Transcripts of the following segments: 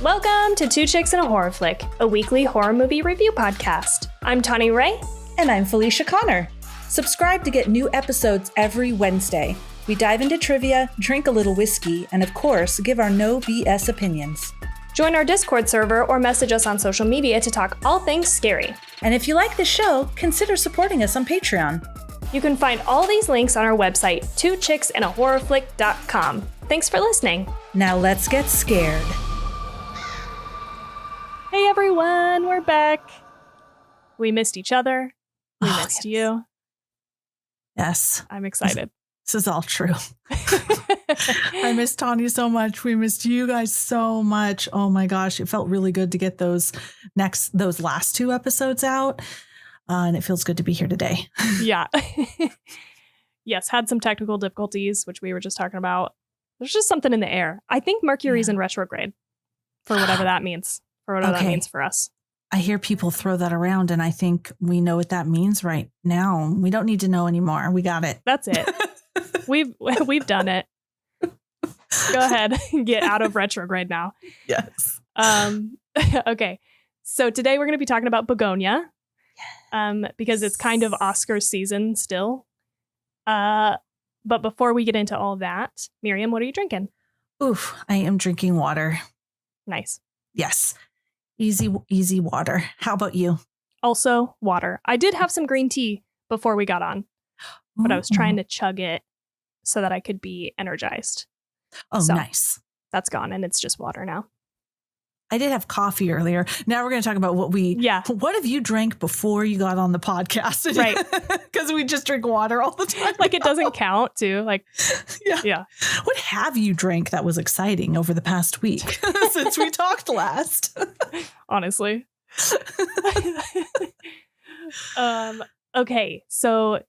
Welcome to Two Chicks and a Horror Flick, a weekly horror movie review podcast. I'm Tawny Ray. And I'm Felicia Connor. Subscribe to get new episodes every Wednesday. We dive into trivia, drink a little whiskey, and of course, give our no BS opinions. Join our Discord server or message us on social media to talk all things scary. And if you like the show, consider supporting us on Patreon. You can find all these links on our website, twochicksandahorrorflick.com. Thanks for listening. Now let's get scared. Hey everyone, we're back. We missed each other. We missed you. Yes. I'm excited. This is all true. I missed Tawny so much. We missed you guys so much. Oh my gosh. It felt really good to get those last two episodes out. And it feels good to be here today. Yeah. Yes, had some technical difficulties, which we were just talking about. There's just something in the air. I think Mercury's in retrograde, for whatever that means. For whatever that means for us. I hear people throw that around, and I think we know what that means right now. We don't need to know anymore. We got it. That's it. We've done it. Go ahead. Get out of retrograde now. Yes. Okay. So today we're going to be talking about Bugonia. Because it's kind of Oscar season still. But before we get into all that, Miriam, what are you drinking? Oof, I am drinking water. Nice. Yes. Easy water. How about you? Also water. I did have some green tea before we got on, but I was trying to chug it so that I could be energized. Oh, so, nice. That's gone and it's just water now. I did have coffee earlier. Now we're going to talk about what have you drank before you got on the podcast? Right. Because we just drink water all the time. Like it doesn't count too. Like, yeah. What have you drank that was exciting over the past week since we talked last? Honestly. Okay. So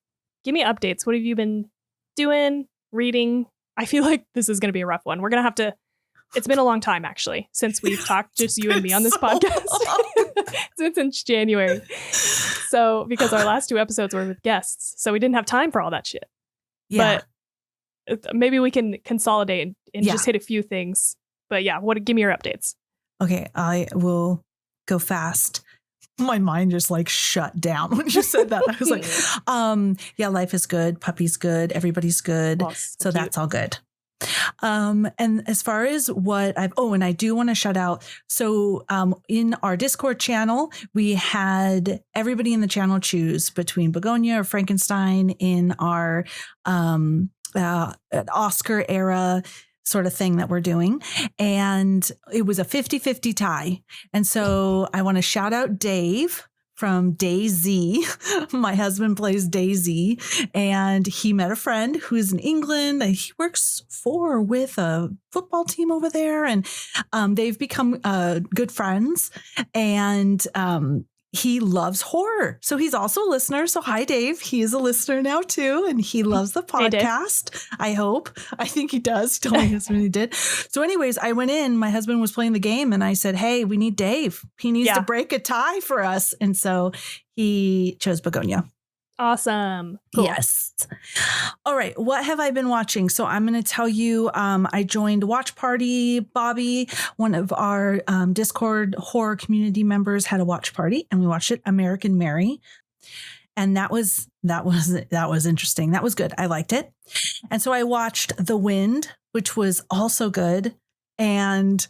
give me updates. What have you been doing, reading? I feel like this is going to be a rough one. We're going to have to. It's been a long time, actually, since we've talked, just you and me on this podcast. Since January. So, because our last two episodes were with guests. So we didn't have time for all that shit. Yeah. But maybe we can consolidate and just hit a few things. But yeah, give me your updates. Okay, I will go fast. My mind just like shut down when you said that. I was like, life is good. Puppy's good. Everybody's good. Oh, so that's all good. And as far as what and I do want to shout out. So, in our Discord channel, we had everybody in the channel choose between Bugonia or Frankenstein in our, Oscar era sort of thing that we're doing. And it was a 50-50 tie. And so I want to shout out Dave from Daisy. My husband plays Daisy, and he met a friend who's in England, and he works with a football team over there, and they've become good friends, and he loves horror. So he's also a listener. So hi, Dave. He is a listener now too, and he loves the podcast. I hope. I think he does. Tell my husband he did. So anyways, I went in. My husband was playing the game, and I said, hey, we need Dave. He needs to break a tie for us. And so he chose Bugonia. Awesome. Cool. Yes. All right. What have I been watching? So I'm going to tell you, I joined Watch Party. Bobby, one of our Discord horror community members, had a watch party, and we watched it, American Mary. And that was interesting. That was good. I liked it. And so I watched The Wind, which was also good. And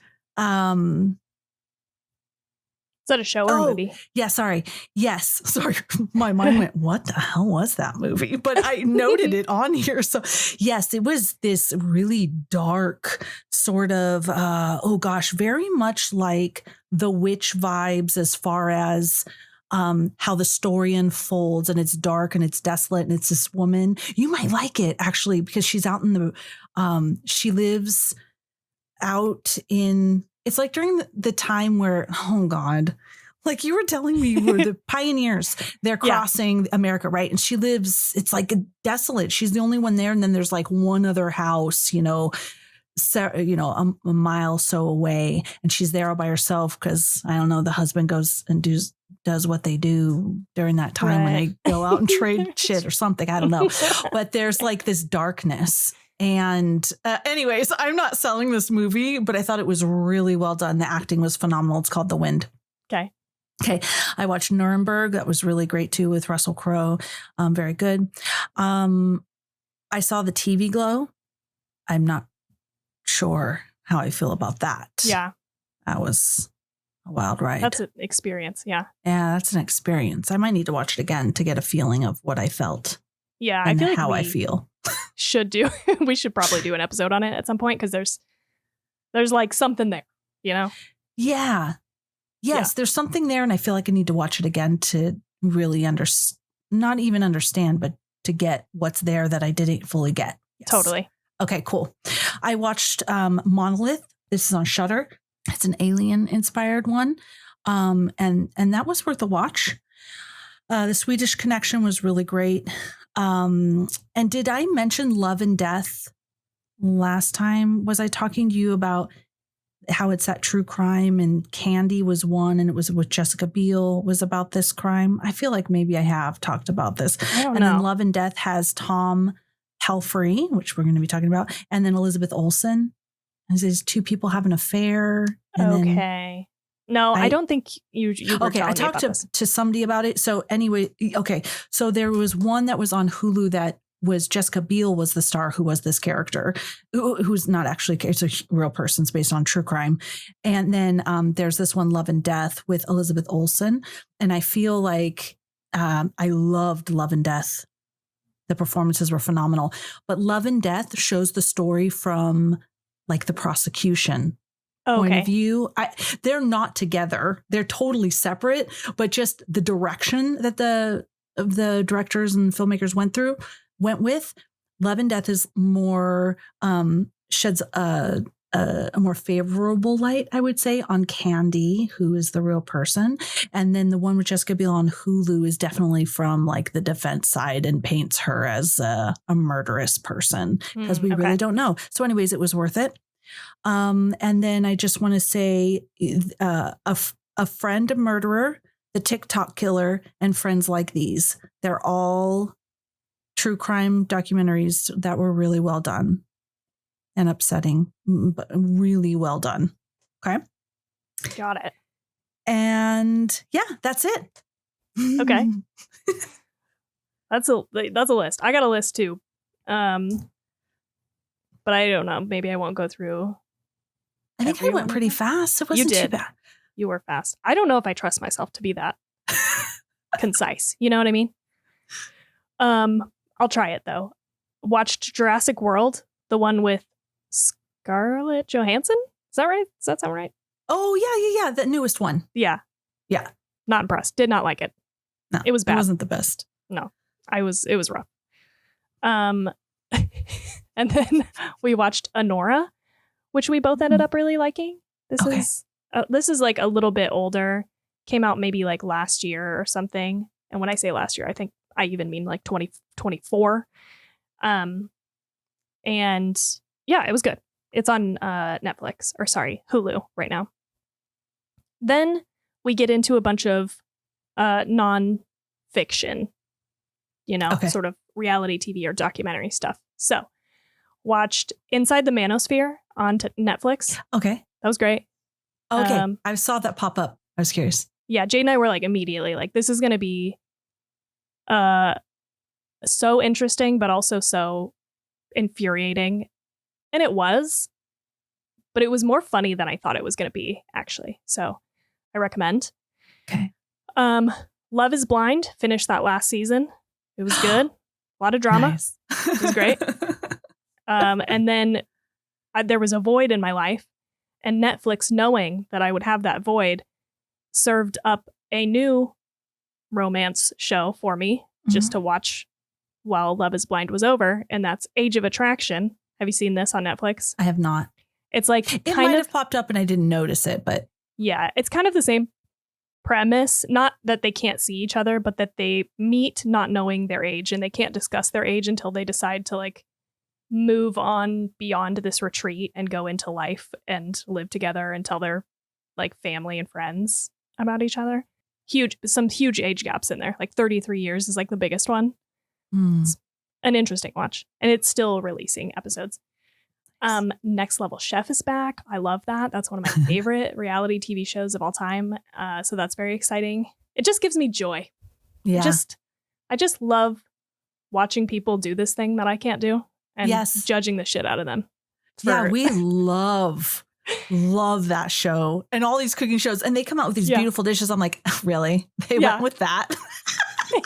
is that a show or a movie? Yeah, sorry. Yes. Sorry. My mind went, what the hell was that movie? But I noted it on here. So yes, it was this really dark sort of, very much like The Witch vibes as far as how the story unfolds, and it's dark and it's desolate and it's this woman. You might like it actually, because she's out in the, she lives out in, it's like during the time where, oh God, like you were telling me, were the pioneers, they're crossing America, right? And she lives, it's like desolate. She's the only one there. And then there's like one other house, a mile so away. And she's there all by herself because, I don't know, the husband goes and does what they do during that time when they go out and trade shit or something. I don't know. But there's like this darkness. And anyways, I'm not selling this movie, but I thought it was really well done. The acting was phenomenal. It's called The Wind. Okay. I watched Nuremberg. That was really great too with Russell Crowe. Very good. I saw The TV Glow. I'm not sure how I feel about that. Yeah. That was a wild ride. That's an experience. Yeah. Yeah, that's an experience. I might need to watch it again to get a feeling of what I felt. Yeah. And I feel like how I feel. We should probably do an episode on it at some point because there's like something there, you know? Yeah. Yes, there's something there. And I feel like I need to watch it again to really not even understand, but to get what's there that I didn't fully get. Yes. Totally. Okay, cool. I watched Monolith. This is on Shudder. It's an alien inspired one. And that was worth a watch. The Swedish Connection was really great. And did I mention Love and Death last time? Was I talking to you about how it's that true crime, and Candy was one, and it was with Jessica Biel, was about this crime? I feel like maybe I have talked about this. I don't know. Then Love and Death has Tom Pelphrey, which we're going to be talking about, and then Elizabeth Olsen. And these two people have an affair. Okay. No, I don't think you were okay, I talked to somebody about it. So anyway, okay. So there was one that was on Hulu that was Jessica Biel was the star, who was this character, who's not actually, it's a real person, it's based on true crime. And then there's this one, Love and Death, with Elizabeth Olsen. And I feel like I loved Love and Death. The performances were phenomenal. But Love and Death shows the story from like the prosecution point of view. They're not together. They're totally separate, but just the direction that the directors and filmmakers went with. Love and Death is more sheds a more favorable light, I would say, on Candy, who is the real person. And then the one with Jessica Biel on Hulu is definitely from like the defense side and paints her as a murderous person, because we really don't know. So anyways, it was worth it. And then I just want to say a Friend, a Murderer, The TikTok Killer, and Friends Like These. They're all true crime documentaries that were really well done and upsetting, but really well done. Okay. Got it. And yeah, that's it. Okay. That's a list. I got a list too. But I don't know. Maybe I won't go through. I think I went pretty fast. It wasn't too bad. You were fast. I don't know if I trust myself to be that concise. You know what I mean? I'll try it though. Watched Jurassic World, the one with Scarlett Johansson. Is that right? Does that sound right? Oh yeah. The newest one. Yeah. Not impressed. Did not like it. No, it was bad. It wasn't the best. No, it was rough. And then we watched Anora, which we both ended up really liking. This is like a little bit older. Came out maybe like last year or something. And when I say last year, I think I even mean like 2024. And yeah, it was good. It's on Hulu right now. Then we get into a bunch of non-fiction, sort of reality TV or documentary stuff. So watched Inside the Manosphere on Netflix. Okay. That was great. Okay. I saw that pop up. I was curious. Yeah. Jade and I were like immediately like, this is going to be so interesting, but also so infuriating. And it was, but it was more funny than I thought it was going to be, actually. So I recommend. Okay. Love is Blind. Finished that last season. It was good. A lot of drama. Nice. It was great. And then there was a void in my life, and Netflix, knowing that I would have that void, served up a new romance show for me just to watch while Love is Blind was over. And that's Age of Attraction. Have you seen this on Netflix? I have not. It's like it might have popped up and I didn't notice it, but yeah, it's kind of the same premise. Not that they can't see each other, but that they meet not knowing their age, and they can't discuss their age until they decide to like move on beyond this retreat and go into life and live together and tell their like family and friends about each other. Some huge age gaps in there. Like 33 years is like the biggest one. It's an interesting watch. And it's still releasing episodes. Next Level Chef is back. I love that. That's one of my favorite reality TV shows of all time. So that's very exciting. It just gives me joy. Yeah. I just love watching people do this thing that I can't do and judging the shit out of them. Yeah, we love that show and all these cooking shows. And they come out with these beautiful dishes. I'm like, really? They went with that?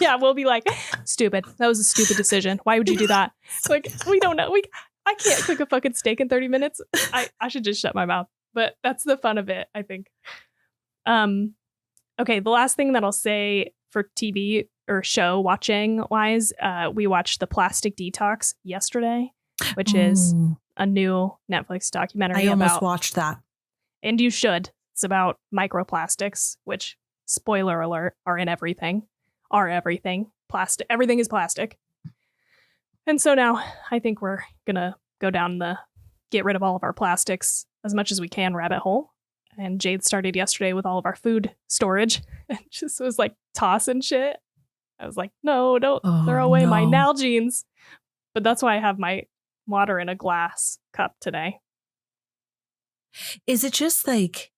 Yeah, we'll be like, stupid. That was a stupid decision. Why would you do that? It's like, we don't know. I can't cook a fucking steak in 30 minutes. I should just shut my mouth. But that's the fun of it, I think. Okay, the last thing that I'll say for TV or show watching wise, we watched The Plastic Detox yesterday, which is a new Netflix documentary. I almost watched that. And you should. It's about microplastics, which, spoiler alert, are in everything. Plastic. Everything is plastic. And so now I think we're going to go down the get rid of all of our plastics as much as we can rabbit hole. And Jade started yesterday with all of our food storage and just was like tossing shit. I was like, no, don't throw away my Nalgene's. But that's why I have my water in a glass cup today. Is it just like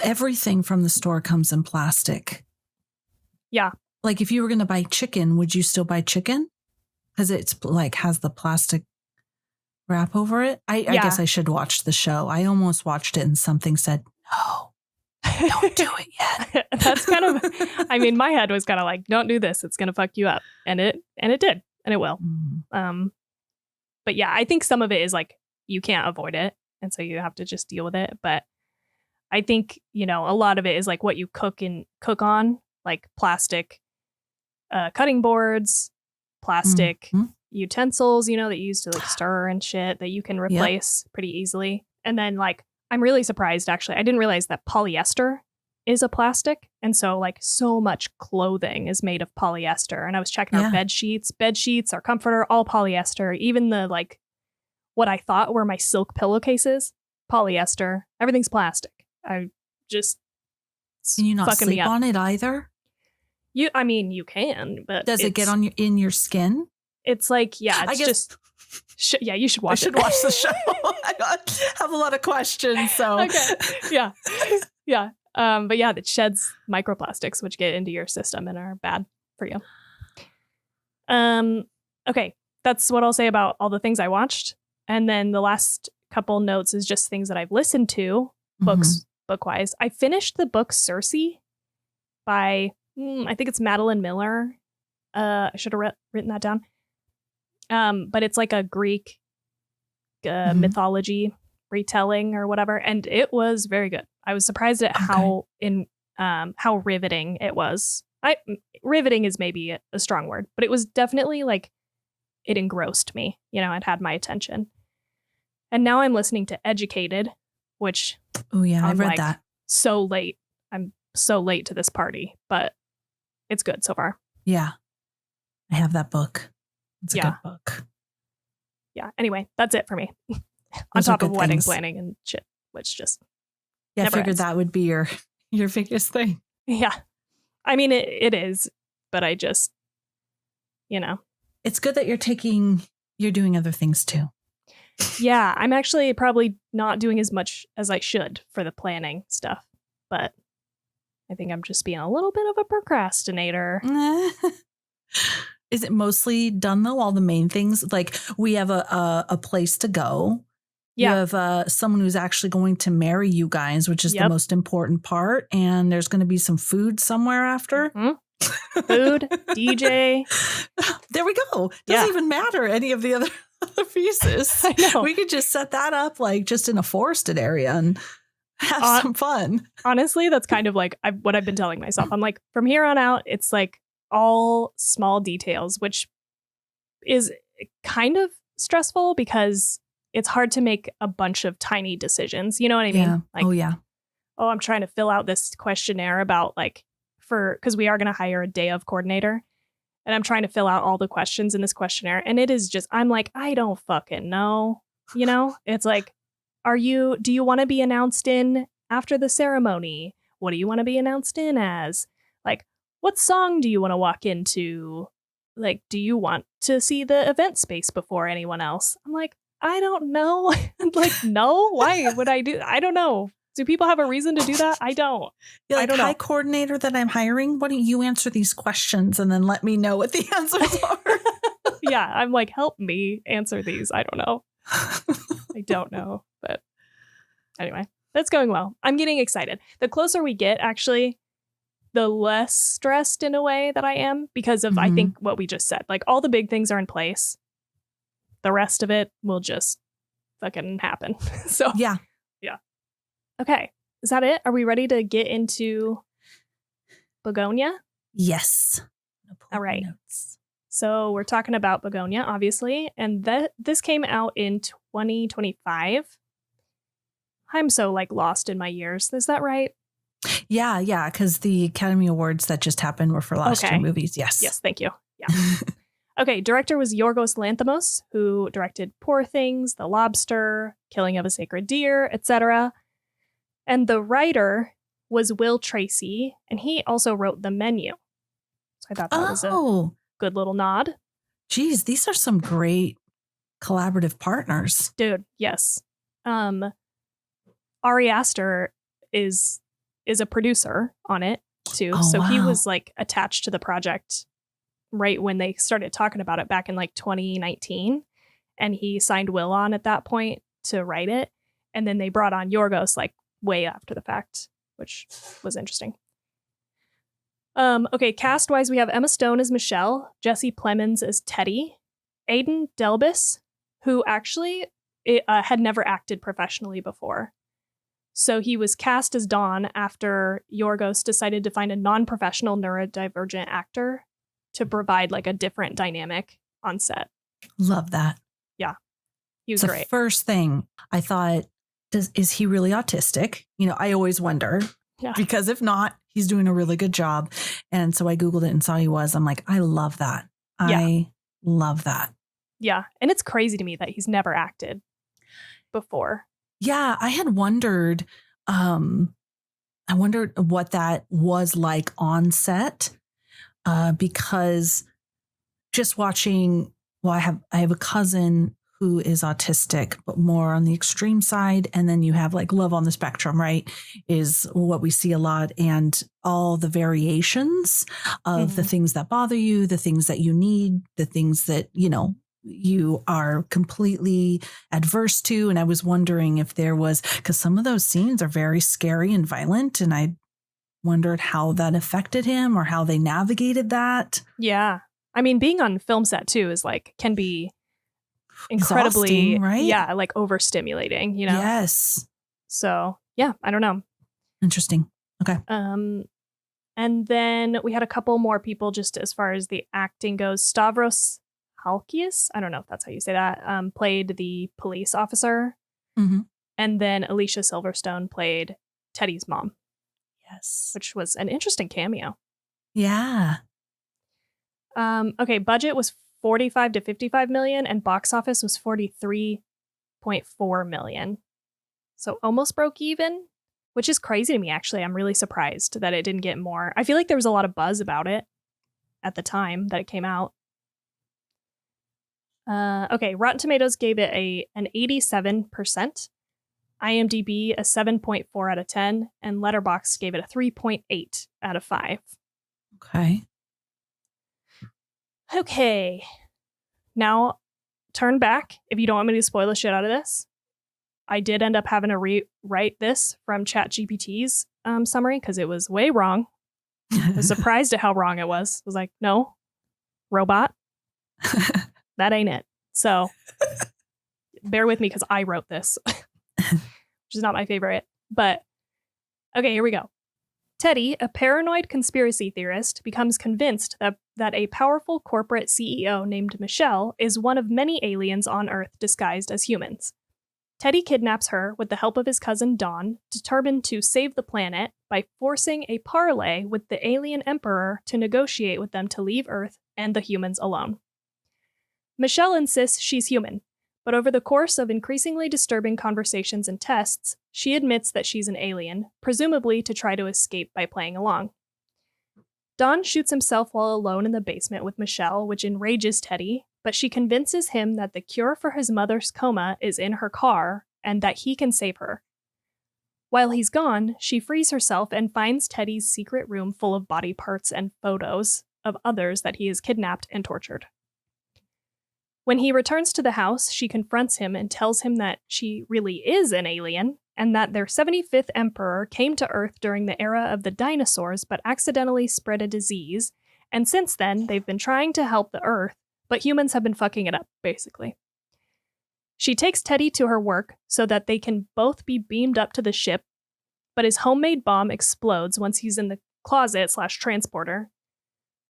everything from the store comes in plastic? Yeah. Like if you were going to buy chicken, would you still buy chicken? Because it's like has the plastic wrap over it. I guess I should watch the show. I almost watched it and something said, no, don't do it yet. That's kind of, I mean, my head was kind of like, don't do this. It's going to fuck you up. And it did. And it will. But yeah, I think some of it is like, you can't avoid it. And so you have to just deal with it. But I think, a lot of it is like what you cook on, like plastic cutting boards, plastic utensils, that you use to like stir and shit that you can replace pretty easily. And then like, I'm really surprised actually. I didn't realize that polyester is a plastic. And so like so much clothing is made of polyester. And I was checking our bed sheets, our comforter, all polyester, even the like what I thought were my silk pillowcases, polyester, everything's plastic. I just Can you not sleep on it either? You can, but does it get in your skin? It's like, I guess, you should watch it. I should watch the show. I have a lot of questions, so. Okay. Yeah. But yeah, it sheds microplastics, which get into your system and are bad for you. Okay. That's what I'll say about all the things I watched. And then the last couple notes is just things that I've listened to, book-wise. I finished the book Circe by, I think it's Madeline Miller. I should have written that down. But it's like a Greek mythology retelling or whatever, and it was very good. I was surprised at how riveting it was. Riveting is maybe a strong word, but it was definitely like it engrossed me. It had my attention. And now I'm listening to Educated, which I've read that. So late. I'm so late to this party, but it's good so far. Yeah, I have that book. It's a good book. Yeah. Anyway, that's it for me. On top of wedding planning and shit, which just I figured that would be your biggest thing. Yeah. I mean, it is, but I just, It's good that you're doing other things too. Yeah. I'm actually probably not doing as much as I should for the planning stuff, but I think I'm just being a little bit of a procrastinator. Is it mostly done though? All the main things, like we have a place to go. Yeah. You have someone who's actually going to marry you guys, which is the most important part. And there's going to be some food somewhere after. Food, DJ. There we go. Doesn't even matter any of the other pieces. I know. We could just set that up like just in a forested area and have some fun. Honestly, that's kind of like what I've been telling myself. I'm like, from here on out, it's like all small details, which is kind of stressful because it's hard to make a bunch of tiny decisions. You know what I mean? Like, I'm trying to fill out this questionnaire about because we are going to hire a day of coordinator, and I'm trying to fill out all the questions in this questionnaire. And it is just, I'm like, I don't fucking know. It's like, do you want to be announced in after the ceremony? What do you want to be announced in as? Like, what song do you want to walk into? like, do you want to see the event space before anyone else? I'm like, I don't know. Like, no, why would I do? I don't know. Do people have a reason to do that? I don't. You're like, I don't know. hi, coordinator that I'm hiring. Why don't you answer these questions and then let me know what the answers are? Yeah, I'm like, help me answer these. I don't know. I don't know. But anyway, that's going well. I'm getting excited. The closer we get, actually, the less stressed in a way that I am because of, I think, what we just said. Like, all the big things are in place. The rest of it will just fucking happen. So, yeah. Okay. Is that it? Are we ready to get into Bugonia? Yes. All right. So we're talking about Bugonia, obviously, and this came out in 2025. I'm so like lost in my years. Is that right? Yeah, because the Academy Awards that just happened were for last year movies. Yes, thank you. Yeah. Okay, director was Yorgos Lanthimos, who directed Poor Things, The Lobster, Killing of a Sacred Deer, etc. And the writer was Will Tracy, and he also wrote The Menu. So I thought that was a good little nod. Geez, these are some great collaborative partners. Dude, yes. Ari Aster is a producer on it, too. He was like attached to the project right when they started talking about it back in like 2019. And he signed Will on at that point to write it. And then they brought on Yorgos like way after the fact, which was interesting. Okay, cast-wise, we have Emma Stone as Michelle, Jesse Plemons as Teddy, Aidan Delbis, who actually had never acted professionally before. So he was cast as Don after Yorgos decided to find a non-professional neurodivergent actor to provide like a different dynamic on set. Love that. Yeah, he was great. The first thing I thought, is he really autistic? You know, I always wonder. Yeah. Because if not, he's doing a really good job. And so I Googled it and saw he was. I'm like, I love that. Yeah. I love that. Yeah. And it's crazy to me that he's never acted before. Yeah. I had wondered, I wondered what that was like on set. Because just watching, I have a cousin who is autistic, but more on the extreme side. And then you have like love on the spectrum, right? Is what we see a lot. And all the variations of the things that bother you, the things that you need, the things that, you know, you are completely adverse to. And I was wondering if there was, because some of those scenes are very scary and violent. And I wondered how that affected him or how they navigated that. Yeah. I mean, being on film set too is like, can be incredibly, exhausting, right? Yeah, like overstimulating, you know? Yes. So yeah, I don't know. Interesting. Okay. And then we had a couple more people just as far as the acting goes. Stavros Halkias, I don't know if that's how you say that, played the police officer. Mm-hmm. And then Alicia Silverstone played Teddy's mom. Yes. Which was an interesting cameo. Yeah. Okay, budget was 45 to 55 million and box office was 43.4 million. So almost broke even, which is crazy to me, actually. I'm really surprised that it didn't get more. I feel like there was a lot of buzz about it at the time that it came out. Okay, Rotten Tomatoes gave it an 87%, IMDb a 7.4 out of 10, and Letterboxd gave it a 3.8 out of 5. Okay. Now, turn back if you don't want me to spoil the shit out of this. I did end up having to rewrite this from ChatGPT's summary because it was way wrong. I was surprised at how wrong it was. I was like, no, robot, that ain't it. So bear with me because I wrote this, which is not my favorite. But okay, here we go. Teddy, a paranoid conspiracy theorist, becomes convinced that a powerful corporate CEO named Michelle is one of many aliens on Earth disguised as humans. Teddy kidnaps her with the help of his cousin Dawn, determined to save the planet by forcing a parley with the alien emperor to negotiate with them to leave Earth and the humans alone. Michelle insists she's human, but over the course of increasingly disturbing conversations and tests, she admits that she's an alien, presumably to try to escape by playing along. Don shoots himself while alone in the basement with Michelle, which enrages Teddy, but she convinces him that the cure for his mother's coma is in her car and that he can save her. While he's gone, she frees herself and finds Teddy's secret room full of body parts and photos of others that he has kidnapped and tortured. When he returns to the house, she confronts him and tells him that she really is an alien and that their 75th emperor came to Earth during the era of the dinosaurs but accidentally spread a disease, and since then they've been trying to help the Earth, but humans have been fucking it up, basically. She takes Teddy to her work so that they can both be beamed up to the ship, but his homemade bomb explodes once he's in the closet/transporter.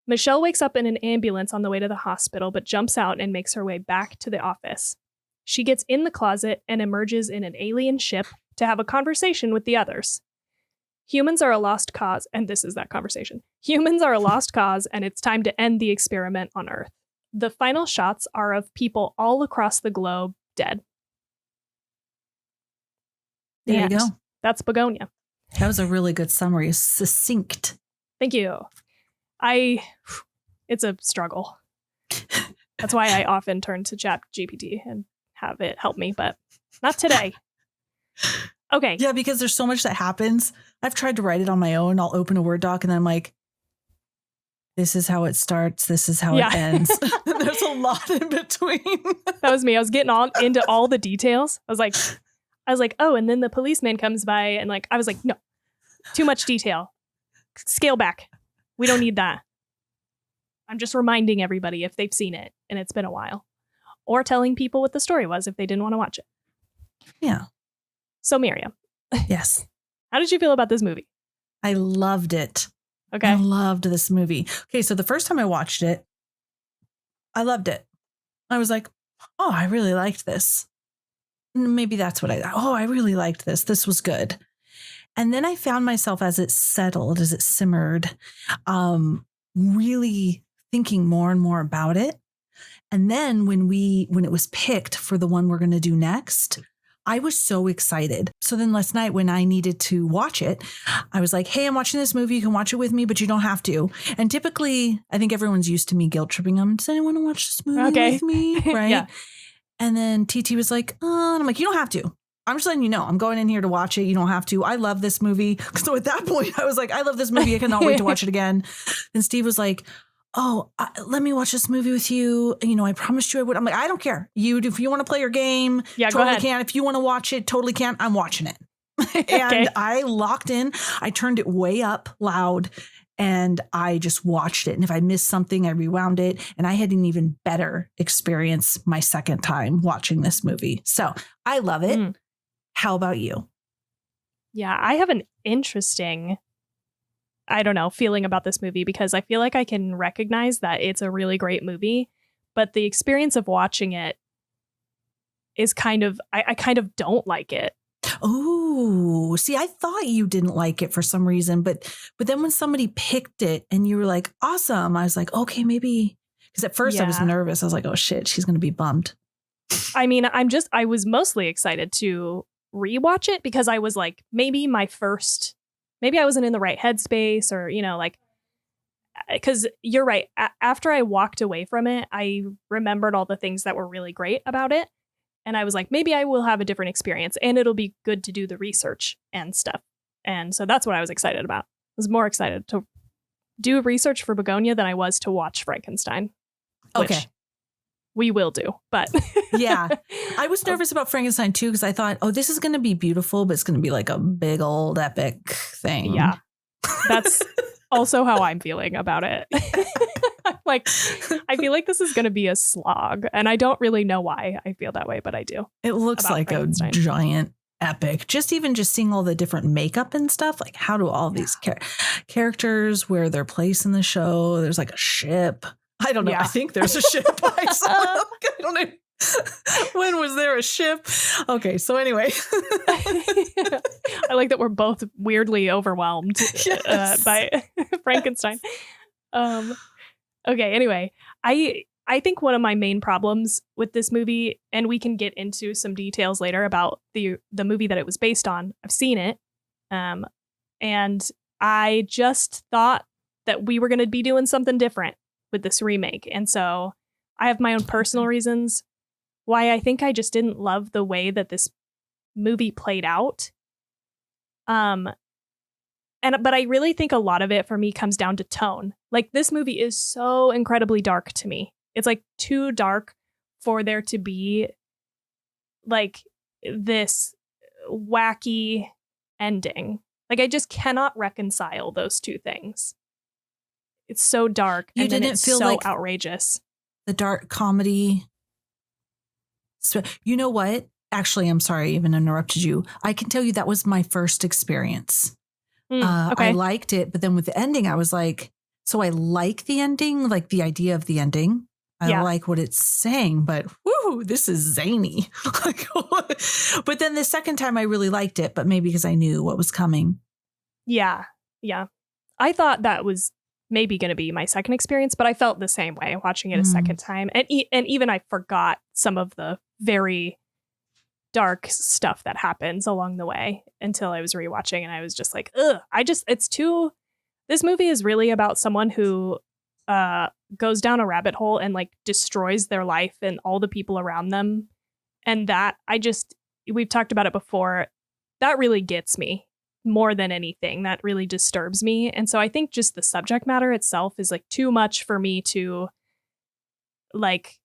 Michelle wakes up in an ambulance on the way to the hospital, but jumps out and makes her way back to the office. She gets in the closet and emerges in an alien ship to have a conversation with the others. Humans are a lost cause, and this is that conversation. Humans are a lost cause, and it's time to end the experiment on Earth. The final shots are of people all across the globe dead. There you And go. That's Bugonia. That was a really good summary. Succinct. Thank you. It's a struggle. That's why I often turn to ChatGPT and have it help me, but not today. Okay. Yeah, because there's so much that happens. I've tried to write it on my own. I'll open a Word doc and then I'm like, this is how it starts. This is how it ends. There's a lot in between. That was me. I was getting all into all the details. I was like, oh, and then the policeman comes by and I was like, no, too much detail. Scale back. We don't need that. I'm just reminding everybody if they've seen it and it's been a while, or telling people what the story was if they didn't want to watch it. Yeah. So Miriam. Yes. How did you feel about this movie? I loved it. Okay. I loved this movie. Okay, so the first time I watched it, I loved it. I was like, oh, I really liked this. Maybe that's what I really liked this. This was good. And then I found myself as it settled, as it simmered, really thinking more and more about it. And then when it was picked for the one we're going to do next, I was so excited. So then last night when I needed to watch it, I was like, hey, I'm watching this movie. You can watch it with me, but you don't have to. And typically, I think everyone's used to me guilt tripping them. Does anyone want to watch this movie with me? Right. Yeah. And then TT was like, and I'm like, you don't have to. I'm just letting you know. I'm going in here to watch it. You don't have to. I love this movie. So at that point, I was like, I love this movie. I cannot wait to watch it again. And Steve was like, oh, let me watch this movie with you. You know, I promised you I would. I'm like, I don't care. If you want to play your game, yeah, totally go ahead. can. If you want to watch it, totally can. I'm watching it. And Okay. I locked in. I turned it way up loud and I just watched it. And if I missed something, I rewound it. And I had an even better experience my second time watching this movie. So I love it. Mm. How about you? Yeah, I have an interesting, feeling about this movie because I feel like I can recognize that it's a really great movie, but the experience of watching it is I kind of don't like it. Oh, see, I thought you didn't like it for some reason, but then when somebody picked it and you were like, awesome, I was like, okay, maybe, because at first I was nervous. I was like, oh shit, she's going to be bummed. I mean, I was mostly excited to rewatch it because I was like, maybe I wasn't in the right headspace or, because you're right. After I walked away from it, I remembered all the things that were really great about it. And I was like, maybe I will have a different experience and it'll be good to do the research and stuff. And so that's what I was excited about. I was more excited to do research for Bugonia than I was to watch Frankenstein. Okay. Which we will do, but yeah, I was nervous about Frankenstein too, because I thought, oh, this is going to be beautiful, but it's going to be like a big old epic thing. Yeah, that's also how I'm feeling about it. I'm like, I feel like this is going to be a slog, and I don't really know why I feel that way, but I do. It looks like a giant epic. Just seeing all the different makeup and stuff. Like, how do all these characters wear their place in the show? There's like a ship. I don't know. Yeah. I think there's a ship. I don't know. When was there a ship? Okay, so anyway. I like that we're both weirdly overwhelmed by Frankenstein. Okay, anyway. I think one of my main problems with this movie, and we can get into some details later about the movie that it was based on. I've seen it. And I just thought that we were going to be doing something different with this remake. And so I have my own personal reasons why I think I just didn't love the way that this movie played out. But I really think a lot of it for me comes down to tone. Like, this movie is so incredibly dark to me. It's like too dark for there to be like this wacky ending. Like, I just cannot reconcile those two things. It's so dark and then it's so like outrageous. The dark comedy. So, you know what? Actually, I'm sorry I even interrupted you. I can tell you that was my first experience. Okay. I liked it, but then with the ending, I was like, so I like the ending, like the idea of the ending. I like what it's saying, but whoo, this is zany. But then the second time I really liked it, but maybe because I knew what was coming. Yeah. Yeah. I thought that was maybe going to be my second experience, but I felt the same way watching it a second time. And even I forgot some of the very dark stuff that happens along the way until I was rewatching, and I was just like, ugh, this movie is really about someone who goes down a rabbit hole and like destroys their life and all the people around them. And that we've talked about it before. That really gets me more than anything. That really disturbs me. And so I think just the subject matter itself is like too much for me to like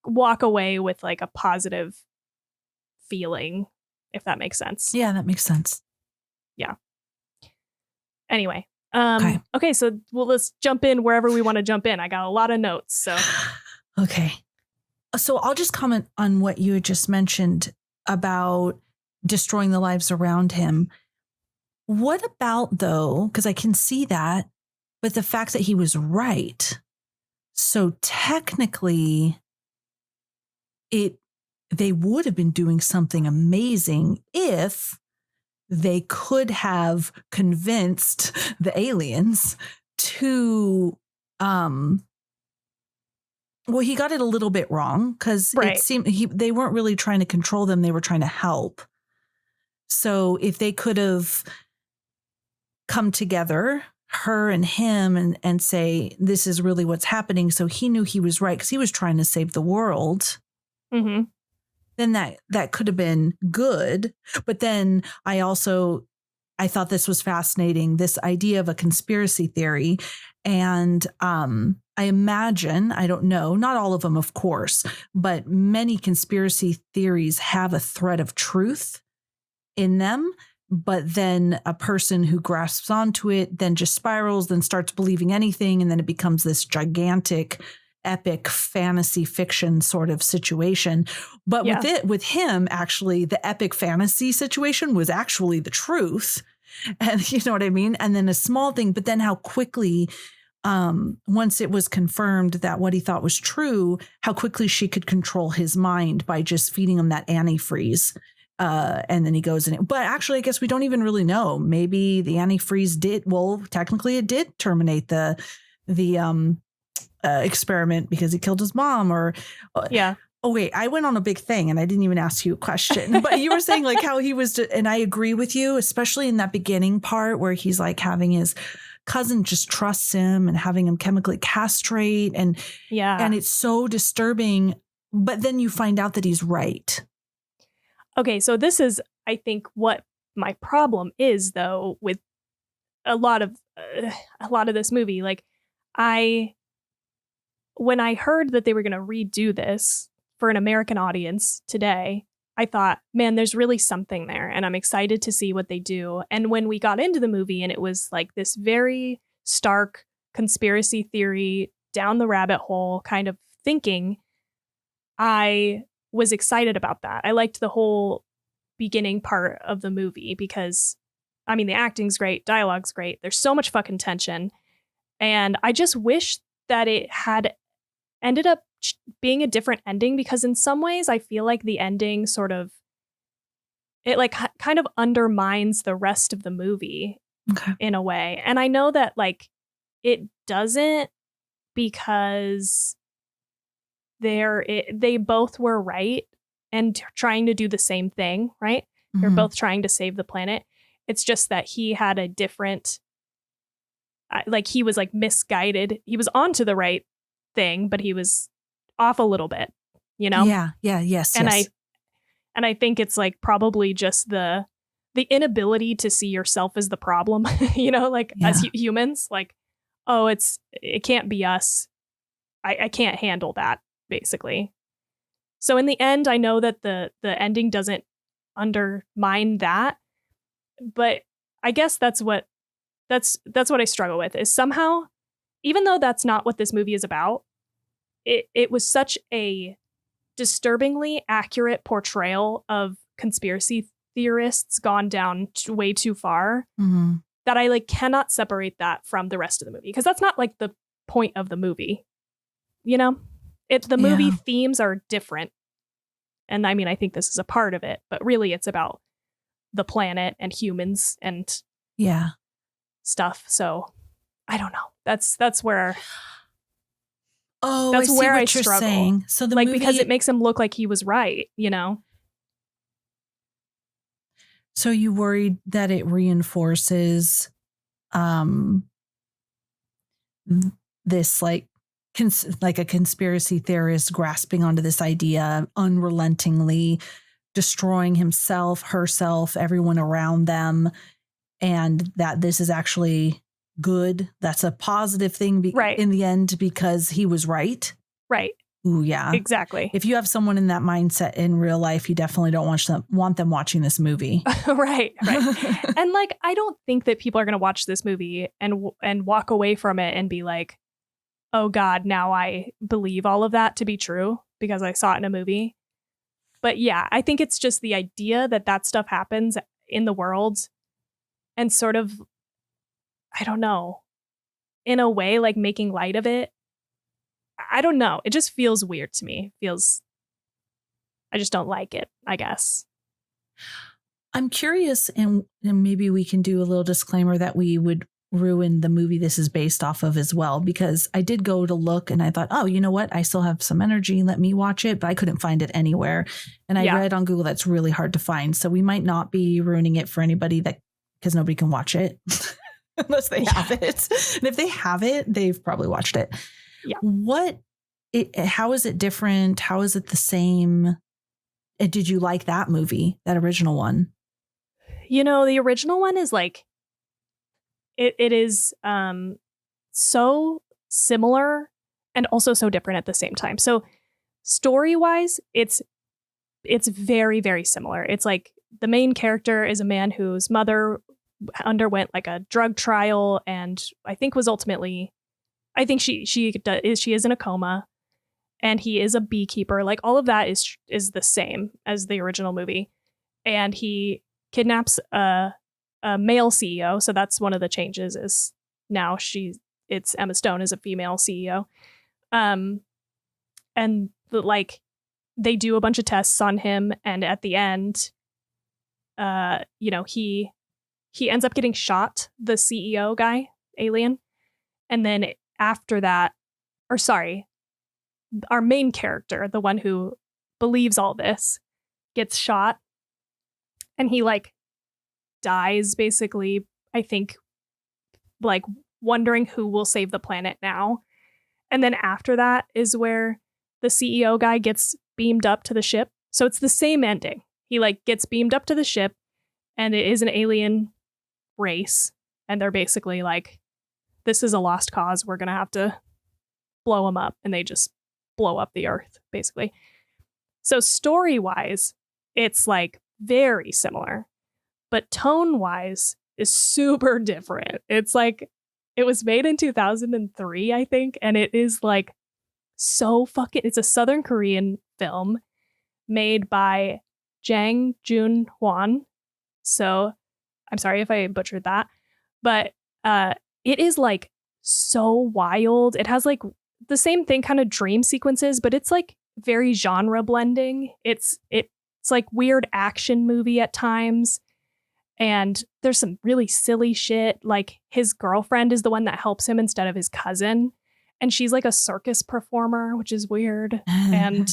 walk away with like a positive feeling, if that makes sense. Yeah, that makes sense. Yeah. Anyway. Okay, so let's jump in wherever we want to jump in. I got a lot of notes, so. Okay. So I'll just comment on what you had just mentioned about destroying the lives around him. What about, though, because I can see that, but the fact that he was right. So technically, they would have been doing something amazing if they could have convinced the aliens to, well, he got it a little bit wrong because it seemed they weren't really trying to control them. They were trying to help. So if they could have come together, her and him, and say, this is really what's happening. So he knew he was right because he was trying to save the world. Mm-hmm. Then that could have been good. But then I thought this was fascinating, this idea of a conspiracy theory. And I imagine, I don't know, not all of them, of course, but many conspiracy theories have a thread of truth in them. But then a person who grasps onto it then just spirals, then starts believing anything. And then it becomes this gigantic epic fantasy fiction sort of situation. But with him, actually, the epic fantasy situation was actually the truth. And you know what I mean? And then a small thing, but then how quickly, once it was confirmed that what he thought was true, how quickly she could control his mind by just feeding him that antifreeze. And then he goes in it. But actually, I guess we don't even really know. Maybe the antifreeze technically it did terminate the experiment because he killed his mom Oh, wait, I went on a big thing and I didn't even ask you a question, but you were saying like how he was, and I agree with you, especially in that beginning part where he's like having his cousin just trusts him and having him chemically castrate. And it's so disturbing, but then you find out that he's right. Okay. So this is, I think, what my problem is though, with a lot of this movie. Like when I heard that they were going to redo this for an American audience today, I thought, man, there's really something there. And I'm excited to see what they do. And when we got into the movie and it was like this very stark conspiracy theory down the rabbit hole kind of thinking, I was excited about that. I liked the whole beginning part of the movie because, I mean, the acting's great, dialogue's great. There's so much fucking tension. And I just wish that it had ended up being a different ending, because in some ways I feel like the ending sort of, it like kind of undermines the rest of the movie in a way. And I know that like it doesn't, because they both were right and trying to do the same thing, right? They're both trying to save the planet. It's just that he had a different like he was like misguided. He was onto the right thing, but he was off a little bit, you know? Yeah. Yes. And I think it's like probably just the inability to see yourself as the problem, you know, like as humans, like, oh, it can't be us. I can't handle that, basically. So in the end, I know that the ending doesn't undermine that, but I guess that's what I struggle with, is somehow, even though that's not what this movie is about, it was such a disturbingly accurate portrayal of conspiracy theorists gone down way too far, that I like cannot separate that from the rest of the movie, because that's not like the point of the movie, you know? The movie themes are different. And I mean, I think this is a part of it, but really it's about the planet and humans and stuff. So I don't know. That's where that's where I struggle. Saying. So the movie, because it makes him look like he was right, you know? So you worried that it reinforces this like a conspiracy theorist grasping onto this idea, unrelentingly destroying himself, herself, everyone around them, and that this is actually good. That's a positive thing in the end, because he was right. Right. Ooh, yeah. Exactly. If you have someone in that mindset in real life, you definitely don't want them watching this movie. Right. And like, I don't think that people are going to watch this movie and walk away from it and be like, oh God, now I believe all of that to be true because I saw it in a movie. But yeah, I think it's just the idea that stuff happens in the world, and sort of, I don't know, in a way, like making light of it. I don't know. It just feels weird to me. I just don't like it, I guess. I'm curious, and maybe we can do a little disclaimer that we would ruin the movie this is based off of as well, because I did go to look and I thought, oh, you know what? I still have some energy. Let me watch it. But I couldn't find it anywhere. And I read on Google that's really hard to find. So we might not be ruining it for anybody because nobody can watch it unless they have it. And if they have it, they've probably watched it. Yeah. How is it different? How is it the same? Did you like that movie, that original one? You know, the original one is like, it is so similar and also so different at the same time. So story-wise, it's very, very similar. It's like the main character is a man whose mother underwent like a drug trial, and I think was ultimately, I think she is in a coma, and he is a beekeeper. Like all of that is the same as the original movie, and he kidnaps a male CEO. So that's one of the changes, is now it's Emma Stone as a female CEO. And they do a bunch of tests on him. And at the end, he ends up getting shot, the CEO guy, alien. And then after that, our main character, the one who believes all this, gets shot, and he dies, basically, I think, like wondering who will save the planet now. And then after that is where the CEO guy gets beamed up to the ship. So it's the same ending. He gets beamed up to the ship, and it is an alien race, and they're basically like, this is a lost cause, we're gonna have to blow them up, and they just blow up the earth, basically. So story-wise, it's very similar, but tone-wise is super different. It's it was made in 2003, I think, and it is so fucking, it's a Southern Korean film made by Jang Joon-hwan. So I'm sorry if I butchered that, but it is so wild. It has the same thing, kind of dream sequences, but it's very genre blending. It's weird action movie at times. And there's some really silly shit. His girlfriend is the one that helps him instead of his cousin. And she's a circus performer, which is weird. And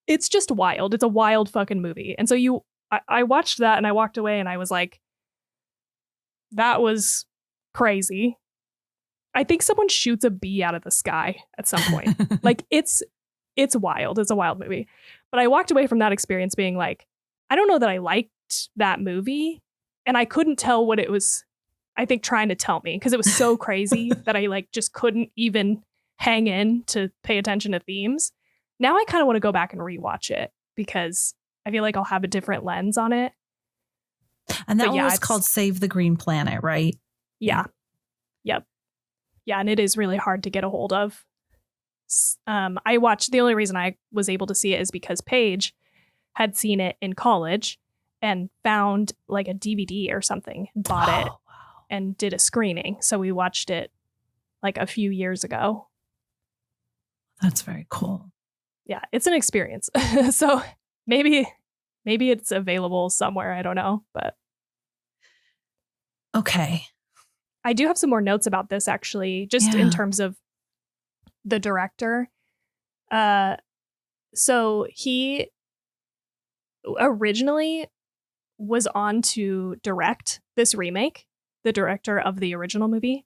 it's just wild. It's a wild fucking movie. And so I watched that and I walked away and I was like, that was crazy. I think someone shoots a bee out of the sky at some point. Like it's wild. It's a wild movie. But I walked away from that experience being like, I don't know that I liked that movie. And I couldn't tell what it was, I think, trying to tell me, because it was so crazy that I like just couldn't even hang in to pay attention to themes. Now I kind of want to go back and rewatch it because I feel like I'll have a different lens on it. And that one was called Save the Green Planet, right? Yeah. Yep. Yeah, and it is really hard to get a hold of. I watched, the only reason I was able to see it is because Paige had seen it in college and found like a DVD or something, bought it, and did a screening. So we watched it like a few years ago. That's very cool. Yeah, it's an experience. So maybe it's available somewhere. I don't know, but. Okay. I do have some more notes about this, actually, just in terms of the director. So he originally was on to direct this remake, the director of the original movie.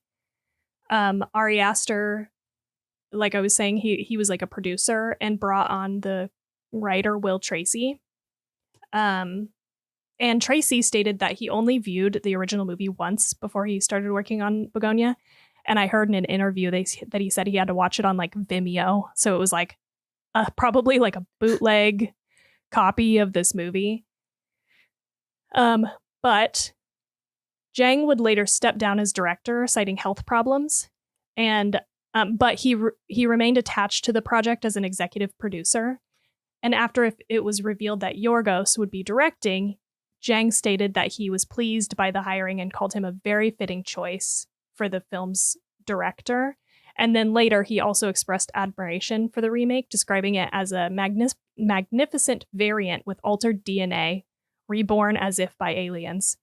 Ari Aster, like I was saying, he was like a producer and brought on the writer Will Tracy. And Tracy stated that he only viewed the original movie once before he started working on Bugonia. And I heard in an interview that he said he had to watch it on like Vimeo. So it was like probably like a bootleg copy of this movie. But Jang would later step down as director, citing health problems. And but he remained attached to the project as an executive producer. And after it was revealed that Yorgos would be directing, Jang stated that he was pleased by the hiring and called him a very fitting choice for the film's director. And then later, he also expressed admiration for the remake, describing it as a magnificent variant with altered DNA, reborn as if by aliens.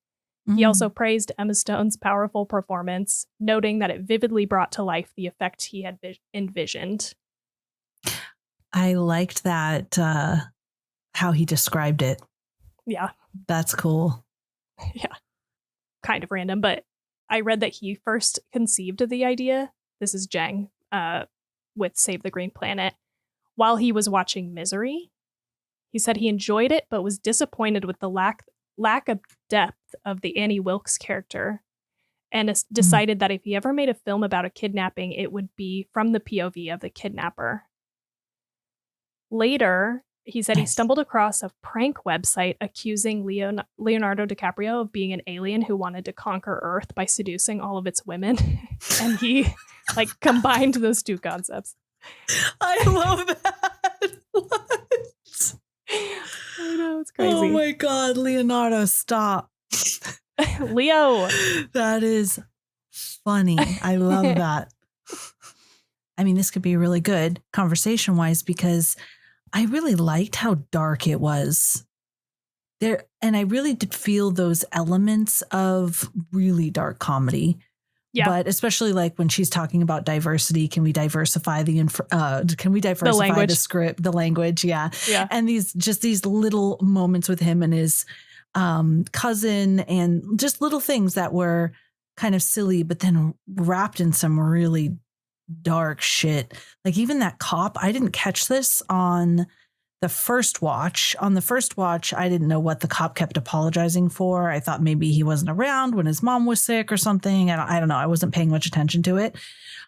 He also praised Emma Stone's powerful performance, noting that it vividly brought to life the effect he had envisioned. I liked that, how he described it. Yeah. That's cool. Yeah. Kind of random, but I read that he first conceived of the idea. This is Jang with Save the Green Planet while he was watching Misery. He said he enjoyed it, but was disappointed with the lack of depth of the Annie Wilkes character, and decided that if he ever made a film about a kidnapping, it would be from the POV of the kidnapper. Later, he said he stumbled across a prank website accusing Leonardo DiCaprio of being an alien who wanted to conquer Earth by seducing all of its women. And he like combined those two concepts. I love that. What? I know, it's crazy. Oh my God, Leonardo, stop. Leo. That is funny. I love that. I mean, this could be really good conversation-wise because I really liked how dark it was there. And I really did feel those elements of really dark comedy. Yeah. But especially like when she's talking about diversity, can we diversify the script, the language? Yeah. Yeah. And these little moments with him and his cousin and just little things that were kind of silly, but then wrapped in some really dark shit. Like even that cop, I didn't catch this on the first watch. On the first watch, I didn't know what the cop kept apologizing for. I thought maybe he wasn't around when his mom was sick or something. I don't know. I wasn't paying much attention to it.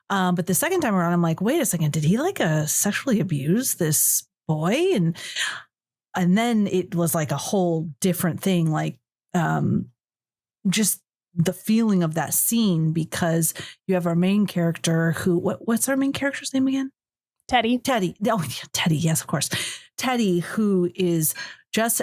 But the second time around, I'm like, wait a second, did he like sexually abuse this boy? And then it was like a whole different thing, like just the feeling of that scene, because you have our main character who, what's our main character's name again? Teddy. Oh, yeah, Teddy. Yes, of course. Teddy, who is just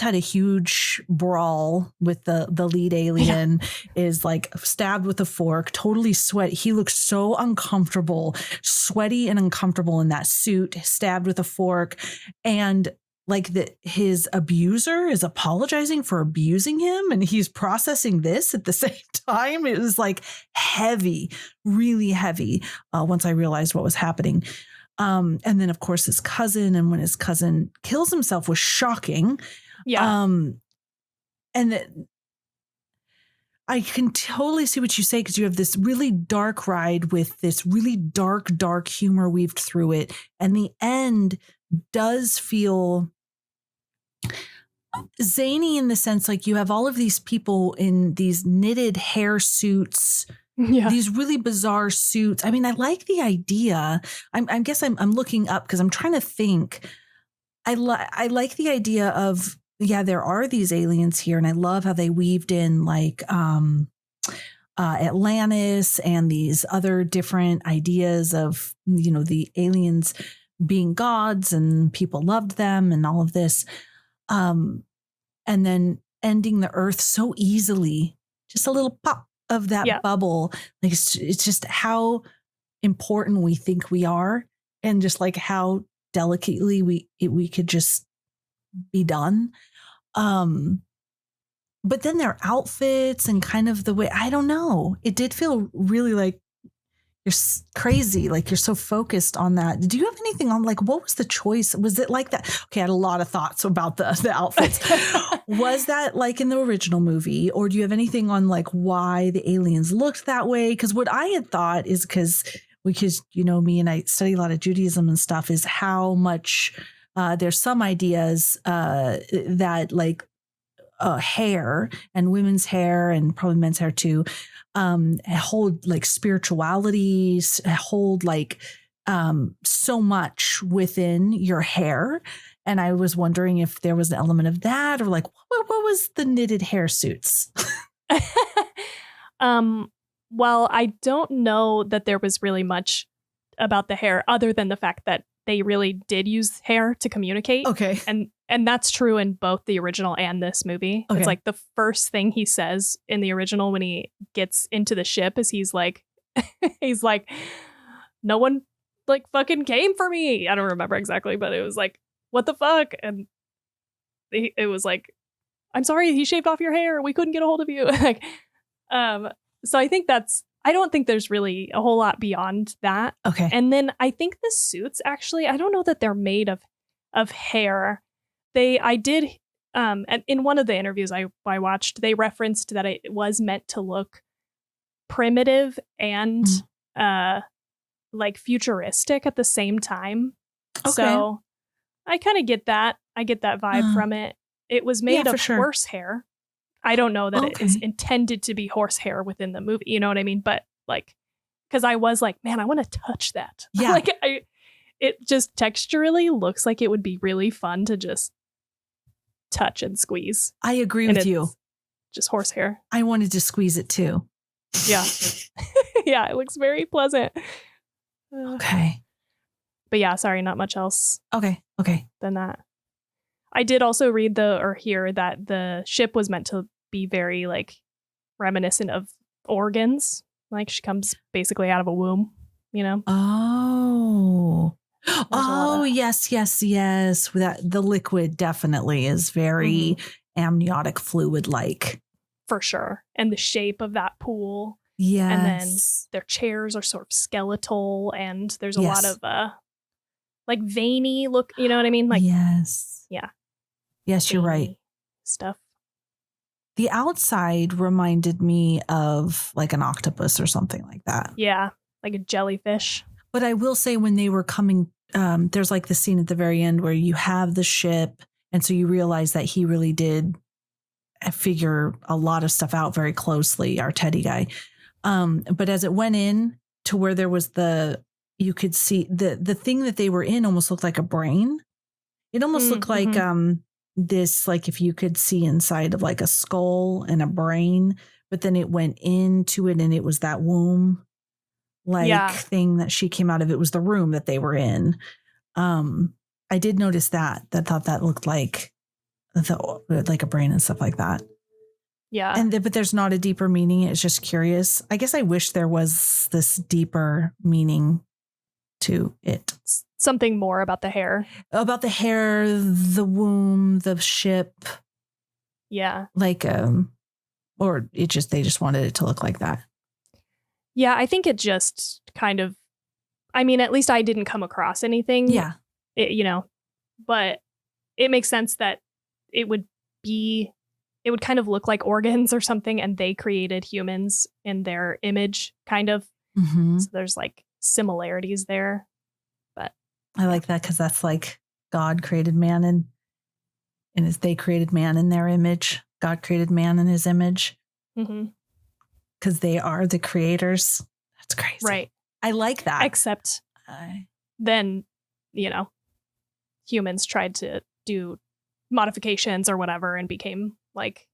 had a huge brawl with the lead alien, is like stabbed with a fork, totally sweaty. He looks so uncomfortable, sweaty and uncomfortable in that suit, stabbed with a fork. And like his abuser is apologizing for abusing him, and he's processing this at the same time. It was like heavy, really heavy. Once I realized what was happening. And then of course his cousin, and when his cousin kills himself was shocking. Yeah. And I can totally see what you say, because you have this really dark ride with this really dark humor weaved through it. And the end does feel zany in the sense, like, you have all of these people in these knitted hair suits, these really bizarre suits. I mean, I like the idea. I guess I'm looking up because I'm trying to think. I like the idea of, there are these aliens here, and I love how they weaved in like Atlantis and these other different ideas of, the aliens being gods and people loved them and all of this. And then ending the earth so easily, just a little pop of that bubble. Like, it's just how important we think we are, and just like how delicately we could just be done. But then their outfits and kind of the way, I don't know, it did feel really like you're crazy. Like, you're so focused on that. Do you have anything on, like, what was the choice? Was it like that? Okay. I had a lot of thoughts about the outfits. Was that like in the original movie, or do you have anything on like why the aliens looked that way? Because what I had thought is because me and I study a lot of Judaism and stuff, is how much there's some ideas that like hair and women's hair and probably men's hair too hold like spiritualities, hold like so much within your hair. And I was wondering if there was an element of that, or like what was the knitted hair suits? Well, I don't know that there was really much about the hair other than the fact that they really did use hair to communicate. Okay. And that's true in both the original and this movie. Okay. It's like the first thing he says in the original when he gets into the ship is he's like, no one like fucking came for me. I don't remember exactly, but it was like, what the fuck? And it was like, I'm sorry, he shaved off your hair. We couldn't get a hold of you. Like, so I think I don't think there's really a whole lot beyond that. Okay. And then I think the suits, actually, I don't know that they're made of hair. I did, and in one of the interviews I watched, they referenced that it was meant to look primitive and like futuristic at the same time. Okay. So I kind of get that. I get that vibe from it. It was made of horsehair. I don't know that it is intended to be horsehair within the movie. You know what I mean? But like, because I was like, man, I want to touch that. Yeah. Like, it just texturally looks like it would be really fun to just touch and squeeze. I agree with you. Just horsehair. I wanted to squeeze it too. Yeah. Yeah, it looks very pleasant. Okay. But yeah, sorry, not much else. Okay. Than that. I did also read hear that the ship was meant to be very like reminiscent of organs. Like, she comes basically out of a womb, you know? Yes. That the liquid definitely is very amniotic fluid like. For sure. And the shape of that pool. Yes. And then their chairs are sort of skeletal, and there's a lot of like veiny look, you know what I mean? Like, yes. Yeah. Yes, you're right. Stuff. The outside reminded me of like an octopus or something like that. Yeah, like a jellyfish. But I will say, when they were coming, there's like the scene at the very end where you have the ship. And so you realize that he really did figure a lot of stuff out very closely, our Teddy guy. But as it went in to where there was you could see the thing that they were in almost looked like a brain. It almost looked like this, like if you could see inside of like a skull and a brain, but then it went into it and it was that womb thing that she came out of. It was the room that they were in. I did notice that thought that looked like a brain and stuff like that. Yeah. But there's not a deeper meaning. It's just curious. I guess I wish there was this deeper meaning to it. Something more about the hair. About the hair, the womb, the ship. Yeah. Like, or they just wanted it to look like that. Yeah, I think it just kind of, I mean, at least I didn't come across anything. Yeah. But it makes sense that it would be it would kind of look like organs or something, and they created humans in their image, kind of. Mm-hmm. So there's like similarities there. But I like that because that's like God created man and as they created man in their image. God created man in his image because they are the creators. That's crazy. Right. I like that. Except then, humans tried to do modifications or whatever and became like,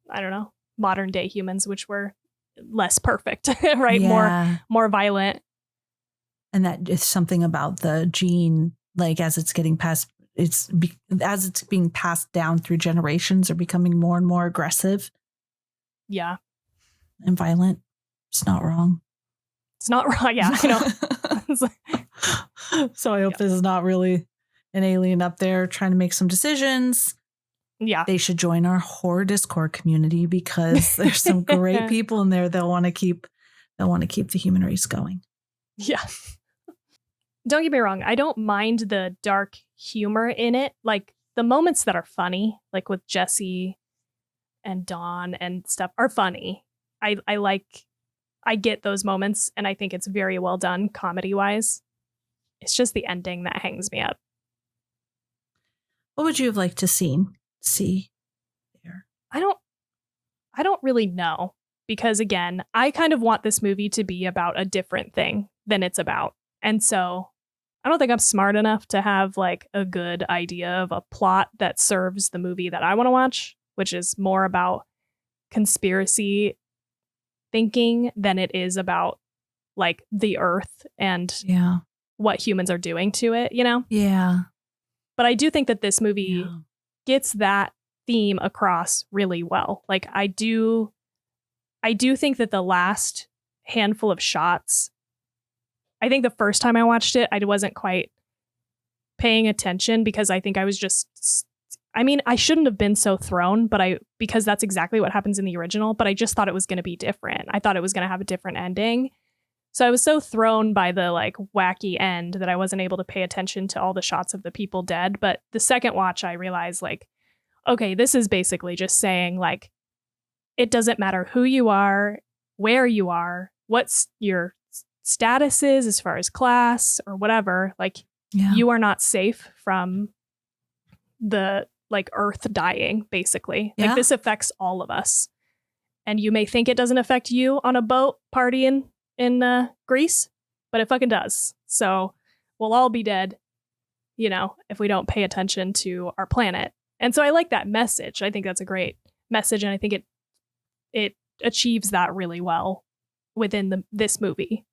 I don't know, modern day humans, which were less perfect, right? Yeah. More violent. And that is something about the gene, like as it's getting passed, as it's being passed down through generations, are becoming more and more aggressive. Yeah. And violent. It's not wrong. It's not wrong. Yeah, I know. So I hope this is not really an alien up there trying to make some decisions. Yeah. They should join our horror Discord community because there's some great people in there that want to keep the human race going. Yeah. Don't get me wrong. I don't mind the dark humor in it. Like the moments that are funny, like with Jesse and Dawn and stuff, are funny. I get those moments, and I think it's very well done comedy-wise. It's just the ending that hangs me up. What would you have liked to see there? I don't really know, because again, I kind of want this movie to be about a different thing than it's about. And so I don't think I'm smart enough to have like a good idea of a plot that serves the movie that I want to watch, which is more about conspiracy thinking than it is about like the earth and what humans are doing to it, Yeah. But I do think that this movie gets that theme across really well. Like I do think that the last handful of shots, I think the first time I watched it, I wasn't quite paying attention because I think I was I shouldn't have been so thrown, because that's exactly what happens in the original, but I just thought it was going to be different. I thought it was going to have a different ending. So I was so thrown by the like wacky end that I wasn't able to pay attention to all the shots of the people dead. But the second watch, I realized like, okay, this is basically just saying like, it doesn't matter who you are, where you are, what's your status is as far as class or whatever. Like you are not safe from the like earth dying, basically. Like this affects all of us. And you may think it doesn't affect you on a boat partying in Greece, but it fucking does. So we'll all be dead, if we don't pay attention to our planet. And so I like that message. I think that's a great message. And I think it achieves that really well within this movie.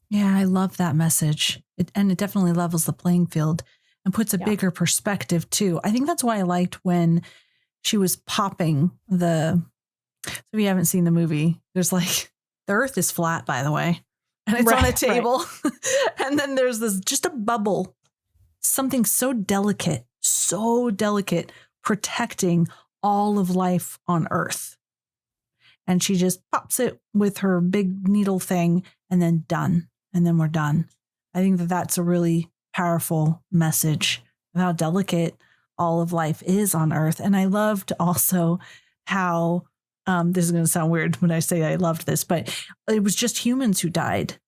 Yeah, I love that message. It definitely levels the playing field and puts a bigger perspective too. I think that's why I liked when she was popping so if you haven't seen the movie, there's like, the earth is flat, by the way, and it's on a table. Right. And then there's just a bubble, something so delicate, protecting all of life on earth. And she just pops it with her big needle thing and then done. And then we're done. I think that that's a really powerful message of how delicate all of life is on earth. And I loved also how, this is going to sound weird when I say I loved this, but it was just humans who died.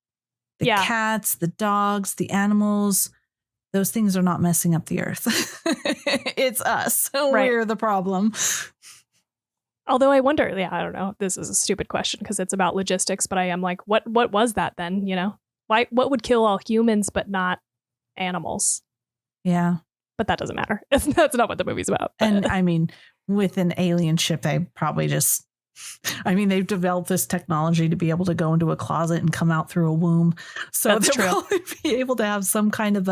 The cats, the dogs, the animals, those things are not messing up the earth. It's us. Right. We're the problem. Although I wonder, I don't know. This is a stupid question because it's about logistics, but I am like, what was that then? Why? What would kill all humans but not animals? Yeah. But that doesn't matter. That's not what the movie's about. And I mean, with an alien ship, they probably they've developed this technology to be able to go into a closet and come out through a womb. So they'll probably be able to have some kind of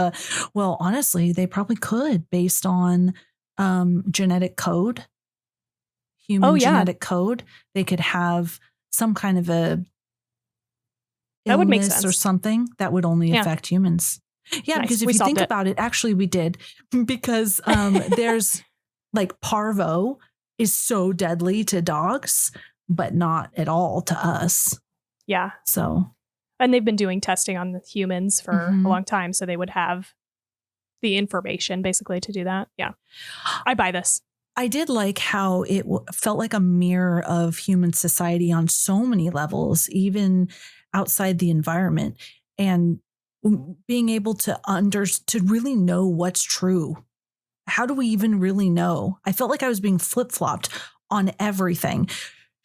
honestly, they probably could based on genetic code. Human genetic code, they could have some kind of a that would make sense or something that would only affect humans. Yeah, nice. Because if you think about it, actually we did, because there's like parvo is so deadly to dogs, but not at all to us. Yeah. So, and they've been doing testing on the humans for a long time, so they would have the information basically to do that. Yeah. I buy this. I did like how it felt like a mirror of human society on so many levels, even outside the environment, and being able to to really know what's true. How do we even really know? I felt like I was being flip-flopped on everything.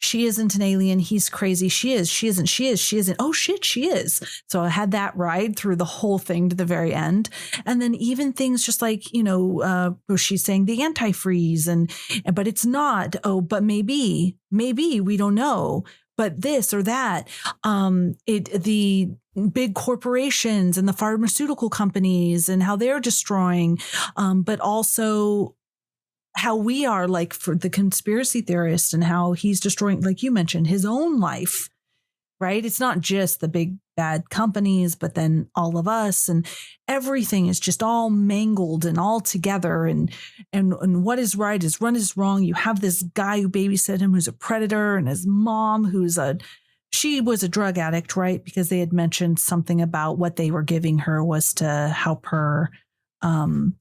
She isn't an alien. He's crazy. She is. She isn't. She is. She isn't. Oh, shit, she is. So I had that ride through the whole thing to the very end. And then even things just like, she's saying the antifreeze but it's not. Oh, but maybe, we don't know. But this or that, the big corporations and the pharmaceutical companies and how they're destroying, but also how we are, like, for the conspiracy theorist, and how he's destroying, like you mentioned, his own life, right? It's not just the big bad companies, but then all of us, and everything is just all mangled and all together. And what is right is wrong. You have this guy who babysit him who's a predator, and his mom she was a drug addict, right? Because they had mentioned something about what they were giving her was to help her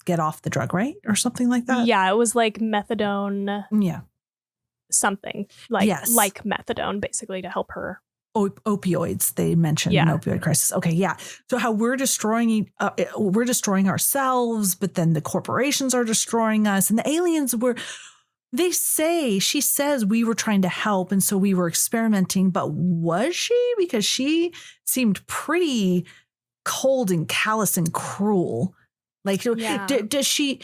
get off the drug, right? Or something like that. Yeah, it was like methadone. Yeah. Something like methadone, basically, to help her. Opioids, they mentioned an opioid crisis. Okay, yeah. So how we're destroying ourselves, but then the corporations are destroying us, and the aliens she says we were trying to help, and so we were experimenting, but was she? Because she seemed pretty cold and callous and cruel. Like, does she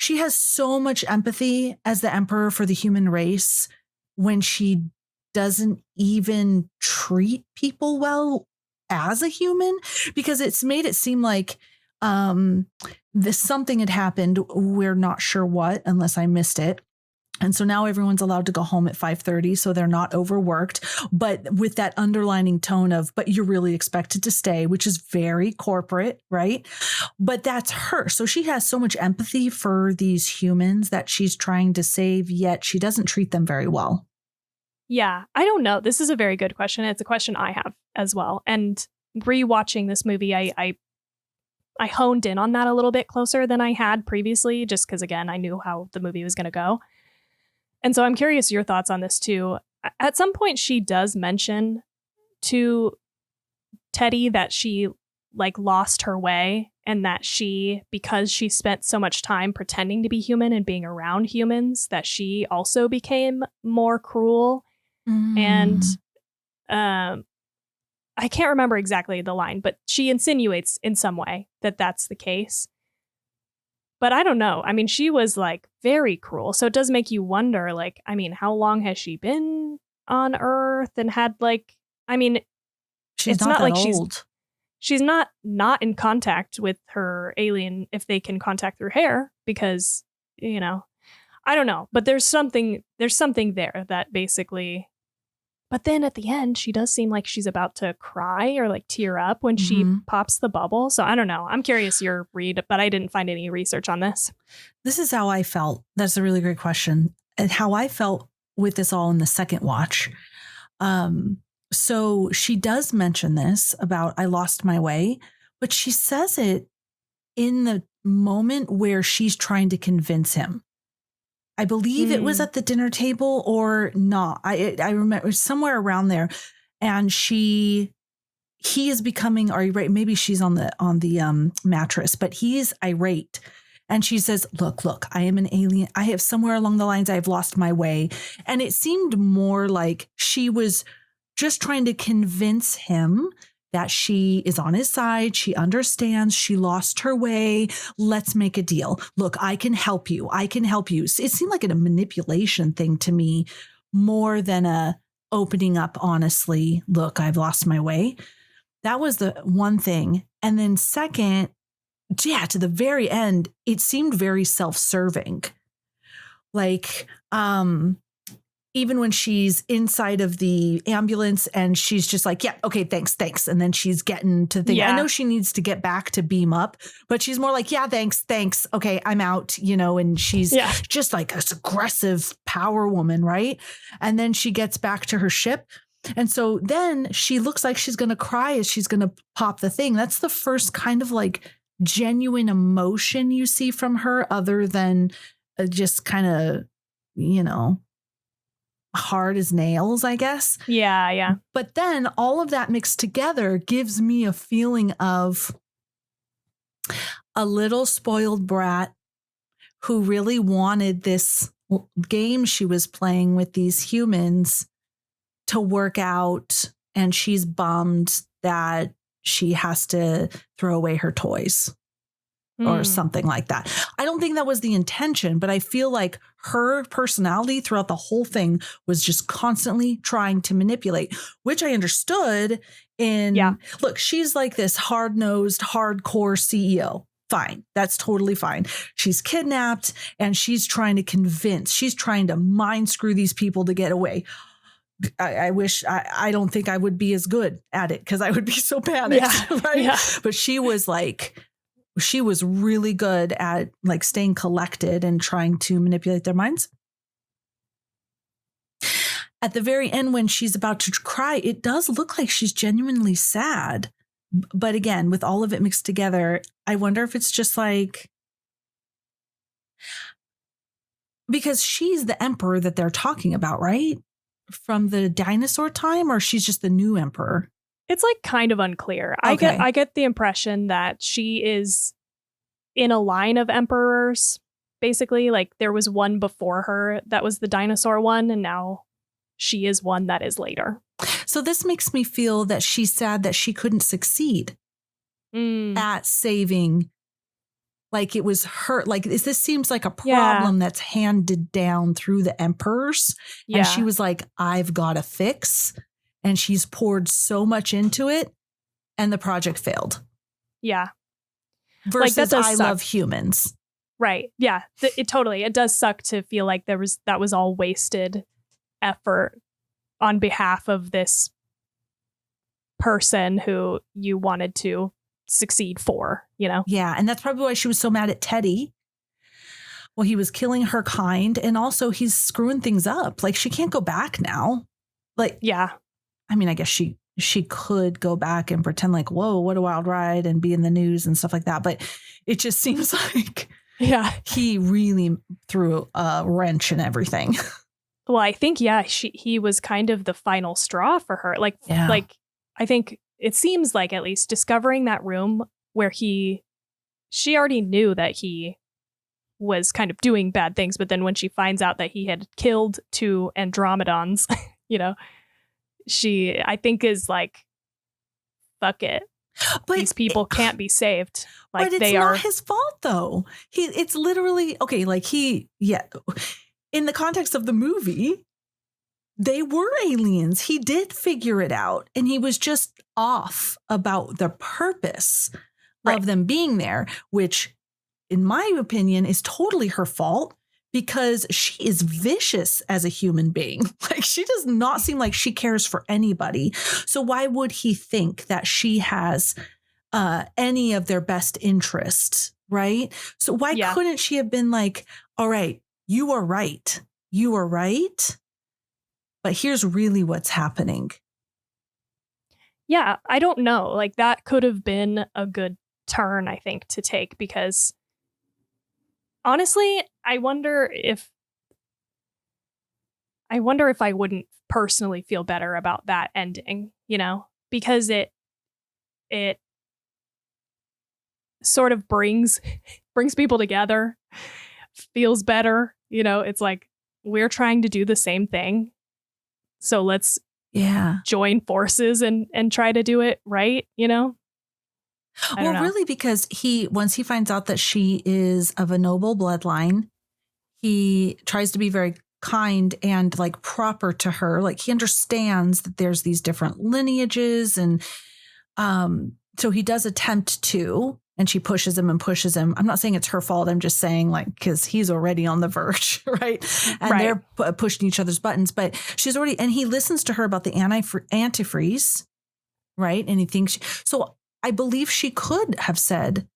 has so much empathy as the emperor for the human race when she doesn't even treat people well as a human, because it's made it seem like something had happened. We're not sure what, unless I missed it. And so now everyone's allowed to go home at 5:30, so they're not overworked, but with that underlining tone of, but you're really expected to stay, which is very corporate, right? But that's her. So she has so much empathy for these humans that she's trying to save, yet she doesn't treat them very well. Yeah, I don't know. This is a very good question. It's a question I have as well. And rewatching this movie, I honed in on that a little bit closer than I had previously, just because, again, I knew how the movie was going to go. And so I'm curious your thoughts on this too. At some point, she does mention to Teddy that she lost her way, and that because she spent so much time pretending to be human and being around humans, that she also became more cruel. And I can't remember exactly the line, but she insinuates in some way that that's the case. But I don't know. I mean, she was very cruel. So it does make you wonder, how long has she been on Earth and had she's not that old. She's not in contact with her alien, if they can contact through hair, because, I don't know. But there's something there that basically. But then at the end, she does seem like she's about to cry or tear up when she pops the bubble. So I don't know. I'm curious your read, but I didn't find any research on this. This is how I felt. That's a really great question. And how I felt with this all in the second watch. So she does mention this about, I lost my way, but she says it in the moment where she's trying to convince him. I believe it was at the dinner table or not. I remember it was somewhere around there, and he is becoming irate. Maybe she's on the mattress, but he's irate, and she says, "Look, I am an alien. I have somewhere along the lines I've lost my way," and it seemed more like she was just trying to convince him that she is on his side. She understands she lost her way. Let's make a deal. Look, I can help you. It seemed like a manipulation thing to me more than a opening up honestly. Look, I've lost my way. That was the one thing. And then second, to the very end, it seemed very self-serving. Even when she's inside of the ambulance and she's just like, yeah, okay, thanks. And then she's getting to the, I know she needs to get back to beam up, but she's more like, yeah, thanks. Okay, I'm out, and she's just like this aggressive power woman, right? And then she gets back to her ship. And so then she looks like she's going to cry as she's going to pop the thing. That's the first kind of genuine emotion you see from her, other than just kind of hard as nails, I guess. Yeah. But then all of that mixed together gives me a feeling of a little spoiled brat who really wanted this game she was playing with these humans to work out, and she's bummed that she has to throw away her toys or something like that. I don't think that was the intention, but I feel like her personality throughout the whole thing was just constantly trying to manipulate, which I understood look, she's like this hard-nosed, hardcore CEO. Fine. That's totally fine. She's kidnapped and she's trying to mind screw these people to get away. I wish, I don't think I would be as good at it because I would be so panicked. Right? Yeah. But she was really good at like staying collected and trying to manipulate their minds. At the very end, when she's about to cry, it does look like she's genuinely sad. But again, with all of it mixed together, I wonder if it's just like, because she's the emperor that they're talking about, right? From the dinosaur time, or she's just the new emperor? It's like kind of unclear. Okay. I get the impression that she is in a line of emperors, basically. Like there was one before her that was the dinosaur one, and now she is one that is later. So this makes me feel that she's sad that she couldn't succeed at saving. Like it was her, like this seems like a problem that's handed down through the emperors. Yeah. And she was like, I've got a fix. And she's poured so much into it and the project failed. Yeah. Versus like I love humans. Right. Yeah. It does suck to feel like that was all wasted effort on behalf of this person who you wanted to succeed for, Yeah. And that's probably why she was so mad at Teddy. Well, he was killing her kind, and also he's screwing things up. Like she can't go back now. Like, yeah. I mean, I guess she could go back and pretend like, whoa, what a wild ride, and be in the news and stuff like that. But it just seems like he really threw a wrench in everything. Well, I think, he was kind of the final straw for her. Like I think it seems like at least discovering that room where she already knew that he was kind of doing bad things. But then when she finds out that he had killed 2 Andromedons, she, I think, is like, fuck it. But these people can't be saved. Like, but it's not his fault, though. It's literally, okay, like in the context of the movie, they were aliens. He did figure it out, and he was just off about the purpose of them being there, which, in my opinion, is totally her fault because she is vicious as a human being. Like, she does not seem like she cares for anybody. So why would he think that she has any of their best interests, right? So why couldn't she have been like, all right, you are right. You are right. But here's really what's happening. Yeah, I don't know. Like, that could have been a good turn, I think, to take, because honestly, I wonder if I wouldn't personally feel better about that ending, because it sort of brings people together, feels better. It's like, we're trying to do the same thing. So let's join forces and try to do it right, Well, really, because once he finds out that she is of a noble bloodline, he tries to be very kind and like proper to her. Like, he understands that there's these different lineages, and so he does attempt to, and she pushes him and pushes him. I'm not saying it's her fault. I'm just saying, like, because he's already on the verge, right? And they're pushing each other's buttons, but she's already, and he listens to her about the antifreeze, right? And he thinks, so I believe she could have said,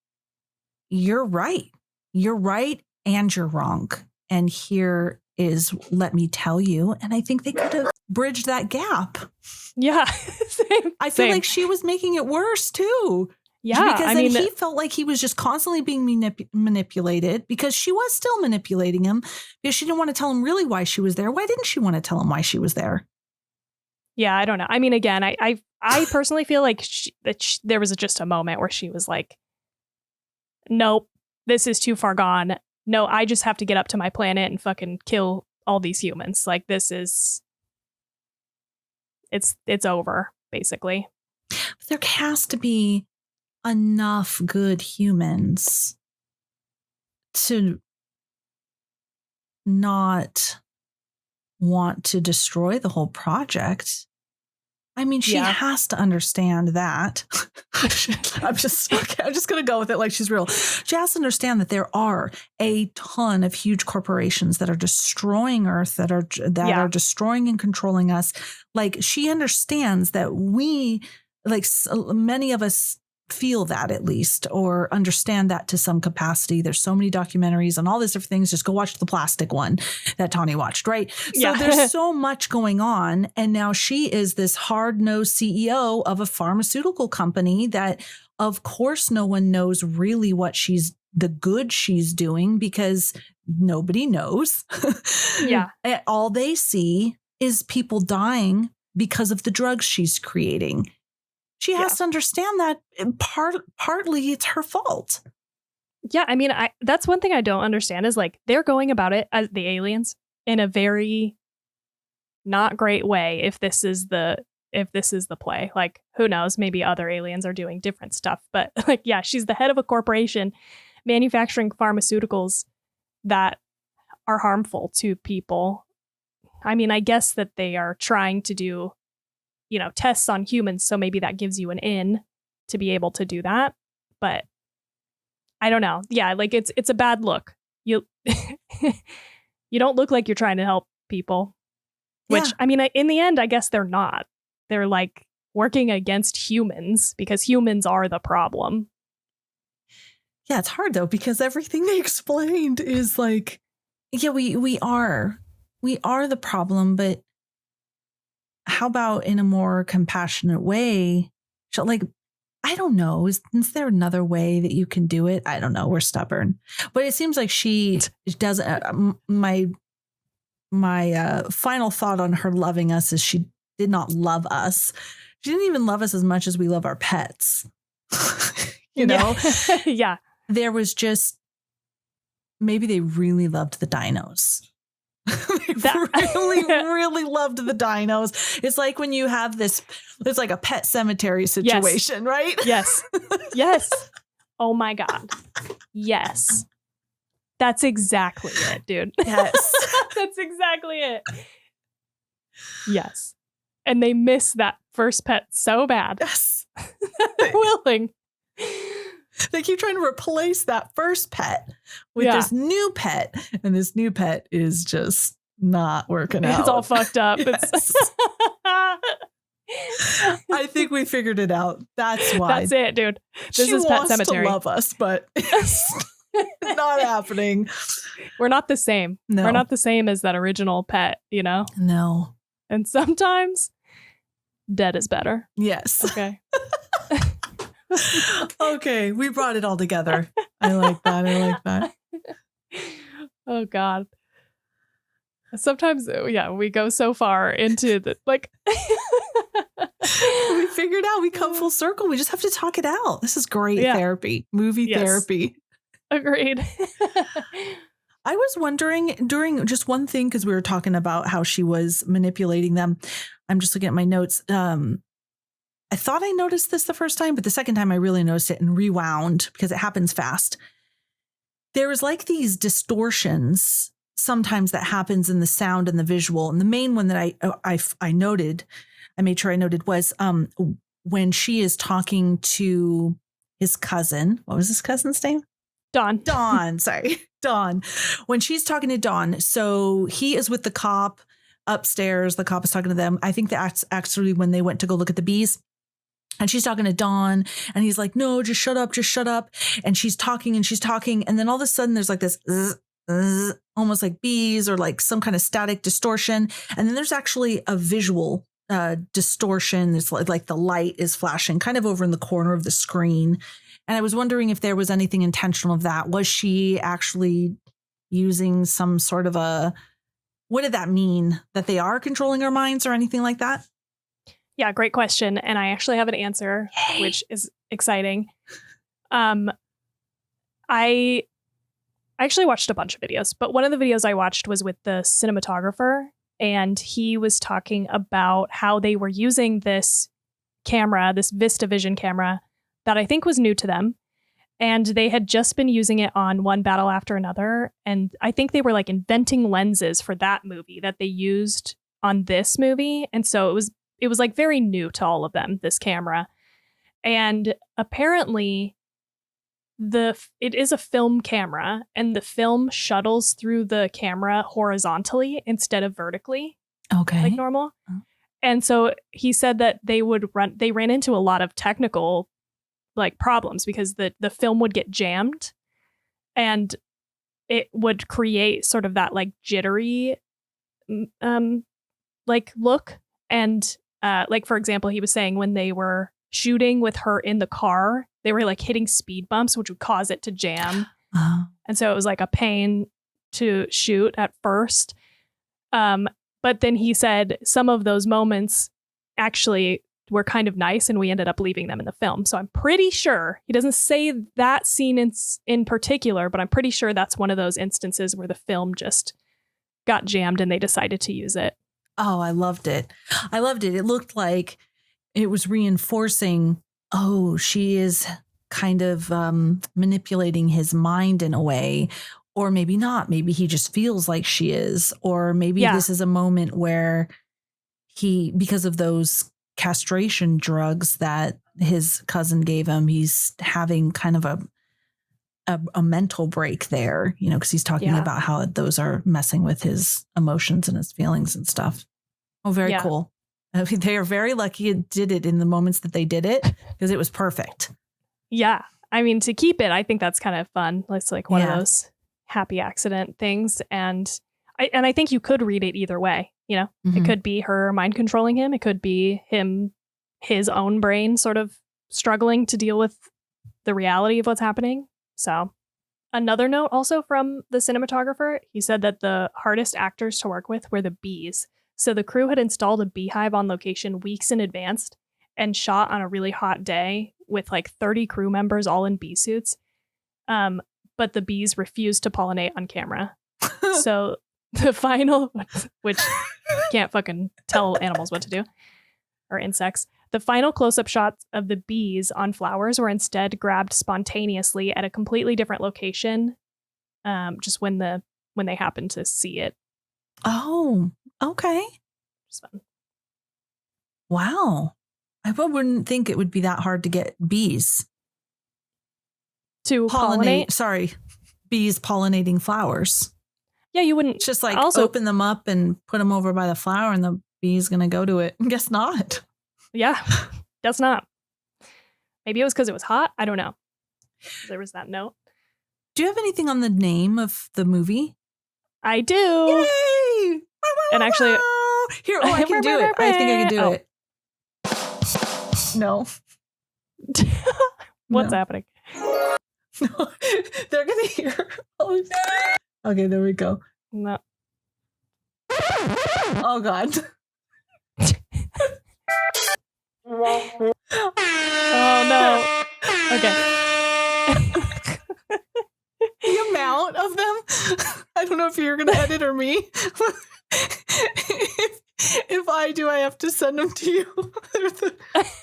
you're right, and you're wrong. And here is, let me tell you. And I think they could have bridged that gap. Yeah. I feel like she was making it worse too. Yeah. Because then he felt like he was just constantly being manipulated because she was still manipulating him because she didn't want to tell him really why she was there. Why didn't she want to tell him why she was there? Yeah, I don't know. I mean, again, I personally feel like there was just a moment where she was like, nope, this is too far gone. No, I just have to get up to my planet and fucking kill all these humans. Like, this is, it's over, basically. But there has to be enough good humans to not want to destroy the whole project. I mean, she has to understand that. I'm just going to go with it like she's real. She has to understand that there are a ton of huge corporations that are destroying Earth, that are destroying and controlling us. Like, she understands that we, like, many of us feel that, at least, or understand that to some capacity. There's so many documentaries on all these different things. Just go watch the plastic one that Tawny watched, right? So there's so much going on. And now she is this hard-nosed CEO of a pharmaceutical company that, of course, no one knows really what the good she's doing, because nobody knows. Yeah. All they see is people dying because of the drugs she's creating. She has to understand that partly it's her fault. Yeah, I mean, that's one thing I don't understand is, like, they're going about it, as the aliens, in a very not great way. If this is the play, like, who knows? Maybe other aliens are doing different stuff. But, like, yeah, she's the head of a corporation manufacturing pharmaceuticals that are harmful to people. I mean, I guess that they are trying to do, tests on humans, so maybe that gives you an in to be able to do that. But I don't know. Yeah, like, it's a bad look. You you don't look like you're trying to help people. Which, I mean, in the end, I guess they're not. They're, like, working against humans because humans are the problem. Yeah, it's hard though, because everything they explained is like, yeah, we are the problem, but how about in a more compassionate way? Like, I don't know. Is there another way that you can do it? I don't know. We're stubborn, but it seems like she doesn't. My final thought on her loving us is she did not love us. She didn't even love us as much as we love our pets. You know? Yeah. There was just, maybe they really loved the dinos. really loved the dinos. It's like when you have this, it's like a pet cemetery situation, right? Yes. Yes. Oh my God. Yes. That's exactly it, dude. Yes. That's exactly it. Yes. And they miss that first pet so bad. Yes. They're willing. They keep trying to replace that first pet with this new pet. And this new pet is just not working out. It's all fucked up. Yes. I think we figured it out. That's why. That's it, dude. This is Pet Cemetery. To love us, but it's not happening. We're not the same. No. We're not the same as that original pet, No. And sometimes dead is better. Yes. Okay. Okay, we brought it all together. I like that. Oh God. Sometimes, we go so far into the, like. We figured out, we come full circle. We just have to talk it out. This is great therapy, movie therapy. Agreed. I was wondering during just one thing, because we were talking about how she was manipulating them. I'm just looking at my notes. I thought I noticed this the first time, but the second time I really noticed it and rewound because it happens fast. There was like these distortions sometimes that happens in the sound and the visual. And the main one that I noted, I made sure I noted, was when she is talking to his cousin. What was his cousin's name? Dawn. Sorry. Dawn. When she's talking to Dawn. So he is with the cop upstairs. The cop is talking to them. I think that's actually when they went to go look at the bees. And she's talking to Dawn and he's like, no, just shut up. And she's talking. And then all of a sudden there's like this almost like bees or like some kind of static distortion. And then there's actually a visual distortion. It's like the light is flashing kind of over in the corner of the screen. And I was wondering if there was anything intentional of that. Was she actually using some sort of what did that mean? That they are controlling our minds or anything like that? Yeah, great question. And I actually have an answer, which is exciting. I actually watched a bunch of videos, but one of the videos I watched was with the cinematographer, and he was talking about how they were using this camera, this VistaVision camera, that I think was new to them. And they had just been using it on One Battle After Another. And I think they were like inventing lenses for that movie that they used on this movie. And so it was like very new to all of them, this camera. And apparently it is a film camera, and the film shuttles through the camera horizontally instead of vertically. Okay. Like normal. Oh. And so he said that they ran into a lot of technical like problems because the film would get jammed, and it would create sort of that like jittery like look. And like, for example, he was saying when they were shooting with her in the car, they were like hitting speed bumps, which would cause it to jam. And so it was like a pain to shoot at first. But then he said some of those moments actually were kind of nice, and we ended up leaving them in the film. So I'm pretty sure, he doesn't say that scene in particular, but I'm pretty sure that's one of those instances where the film just got jammed and they decided to use it. Oh, I loved it. It looked like it was reinforcing, she is kind of manipulating his mind in a way, or maybe not. Maybe he just feels like she is, or maybe this is a moment where because of those castration drugs that his cousin gave him, he's having kind of a mental break there, because he's talking about how those are messing with his emotions and his feelings and stuff. Oh, very cool. I mean, they are very lucky it did it in the moments that they did it, because it was perfect. Yeah. I mean, to keep it, I think that's kind of fun. It's like one of those happy accident things. And I think you could read it either way. It could be her mind controlling him. It could be his own brain sort of struggling to deal with the reality of what's happening. So another note also from the cinematographer, he said that the hardest actors to work with were the bees. So the crew had installed a beehive on location weeks in advance and shot on a really hot day with like 30 crew members all in bee suits. But the bees refused to pollinate on camera. So the final, which can't fucking tell animals what to do, or insects. The final close-up shots of the bees on flowers were instead grabbed spontaneously at a completely different location, just when they happened to see it. Oh, okay. Just fun. Wow. I wouldn't think it would be that hard to get bees to pollinate. Sorry, bees pollinating flowers. Yeah, you wouldn't. It's just like open them up and put them over by the flower, and the bee's going to go to it. Guess not. Yeah, guess not. Maybe it was because it was hot. I don't know. There was that note. Do you have anything on the name of the movie? I do. Yay! And actually, here, I can do it. I think I can do it. No. What's happening? No, they're going to hear. Okay, there we go. No. Oh, God. Oh, no. Okay. The amount of them, I don't know if you're going to edit or me. If I do, I have to send them to you. They're the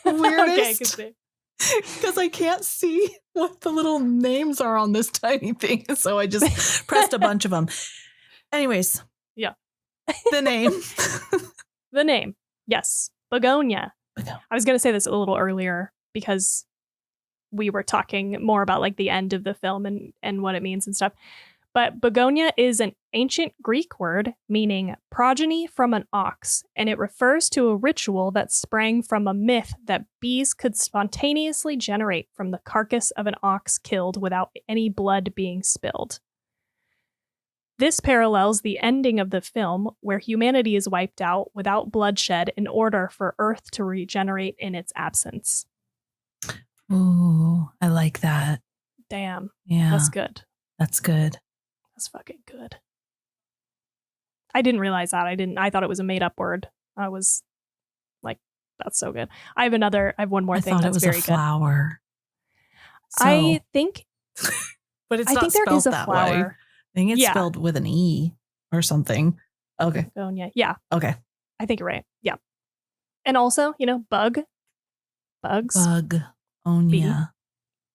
weirdest. Okay, because I can't see what the little names are on this tiny thing. So I just pressed a bunch of them. Anyways. Yeah. The name. The name. Yes. Bugonia. I was going to say this a little earlier because we were talking more about like the end of the film and what it means and stuff. But Bugonia is an ancient Greek word meaning progeny from an ox, and it refers to a ritual that sprang from a myth that bees could spontaneously generate from the carcass of an ox killed without any blood being spilled. This parallels the ending of the film where humanity is wiped out without bloodshed in order for Earth to regenerate in its absence. Ooh, I like that. Damn. Yeah. That's good. That's good. That's fucking good. I didn't realize that. I thought it was a made up word. I was like, that's so good. I have one more thing that's very good. I thought it was a flower. So, I think but it's I not think there spelled is a that flower. way. I think it's spelled with an E or something. Okay. Bugonia. Yeah. Okay. I think you're right. Yeah. And also, bugs. Bugonia.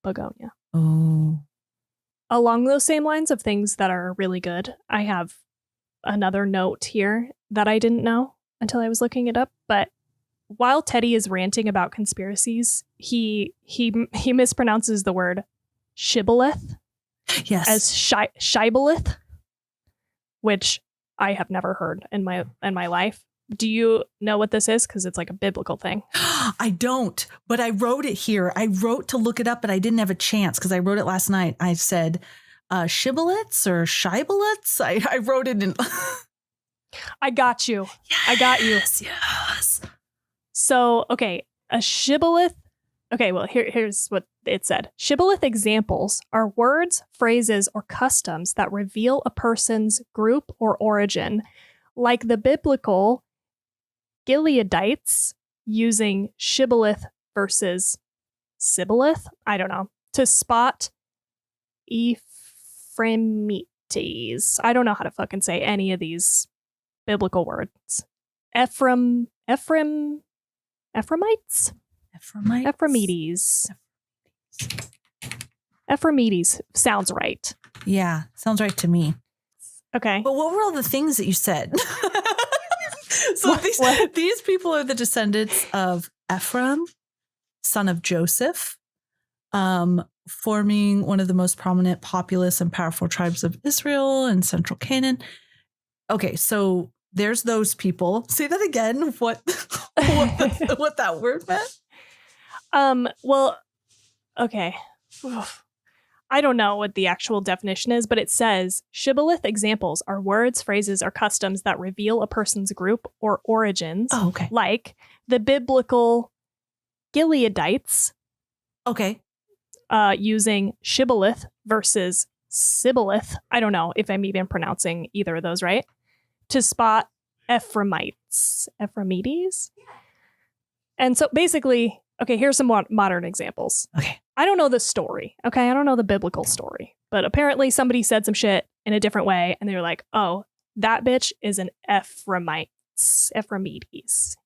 Bugonia. Oh. Along those same lines of things that are really good, I have another note here that I didn't know until I was looking it up. But while Teddy is ranting about conspiracies, he mispronounces the word shibboleth as shibboleth, which I have never heard in my life. Do you know what this is? Because it's like a biblical thing. I don't, but I wrote it here. I wrote to look it up, but I didn't have a chance because I wrote it last night. I said shibboleths or shibboleths. I wrote it in. I got you. Yes, I got you. Yes. So, okay, a shibboleth. Okay, well, here's what it said. Shibboleth examples are words, phrases, or customs that reveal a person's group or origin, like the biblical Gileadites using shibboleth versus sibboleth, I don't know, to spot Ephraimites. I don't know how to fucking say any of these biblical words. Ephraimites? Ephraimites sounds right. Yeah, sounds right to me. Okay. But what were all the things that you said? So these people are the descendants of Ephraim, son of Joseph, forming one of the most prominent, populous, and powerful tribes of Israel and central Canaan. Okay, so there's those people. Say that again. What that word meant? Well, okay. Oof. I don't know what the actual definition is, but it says shibboleth examples are words, phrases, or customs that reveal a person's group or origins. Oh, okay. Like the biblical Gileadites. Okay. Using shibboleth versus sibboleth. I don't know if I'm even pronouncing either of those right. To spot Ephraimites. Ephraimites? And so basically, okay, here's some modern examples. Okay. I don't know the story. Okay. I don't know the biblical story. But apparently somebody said some shit in a different way. And they were like, oh, that bitch is an Ephraimites. Ephraimites.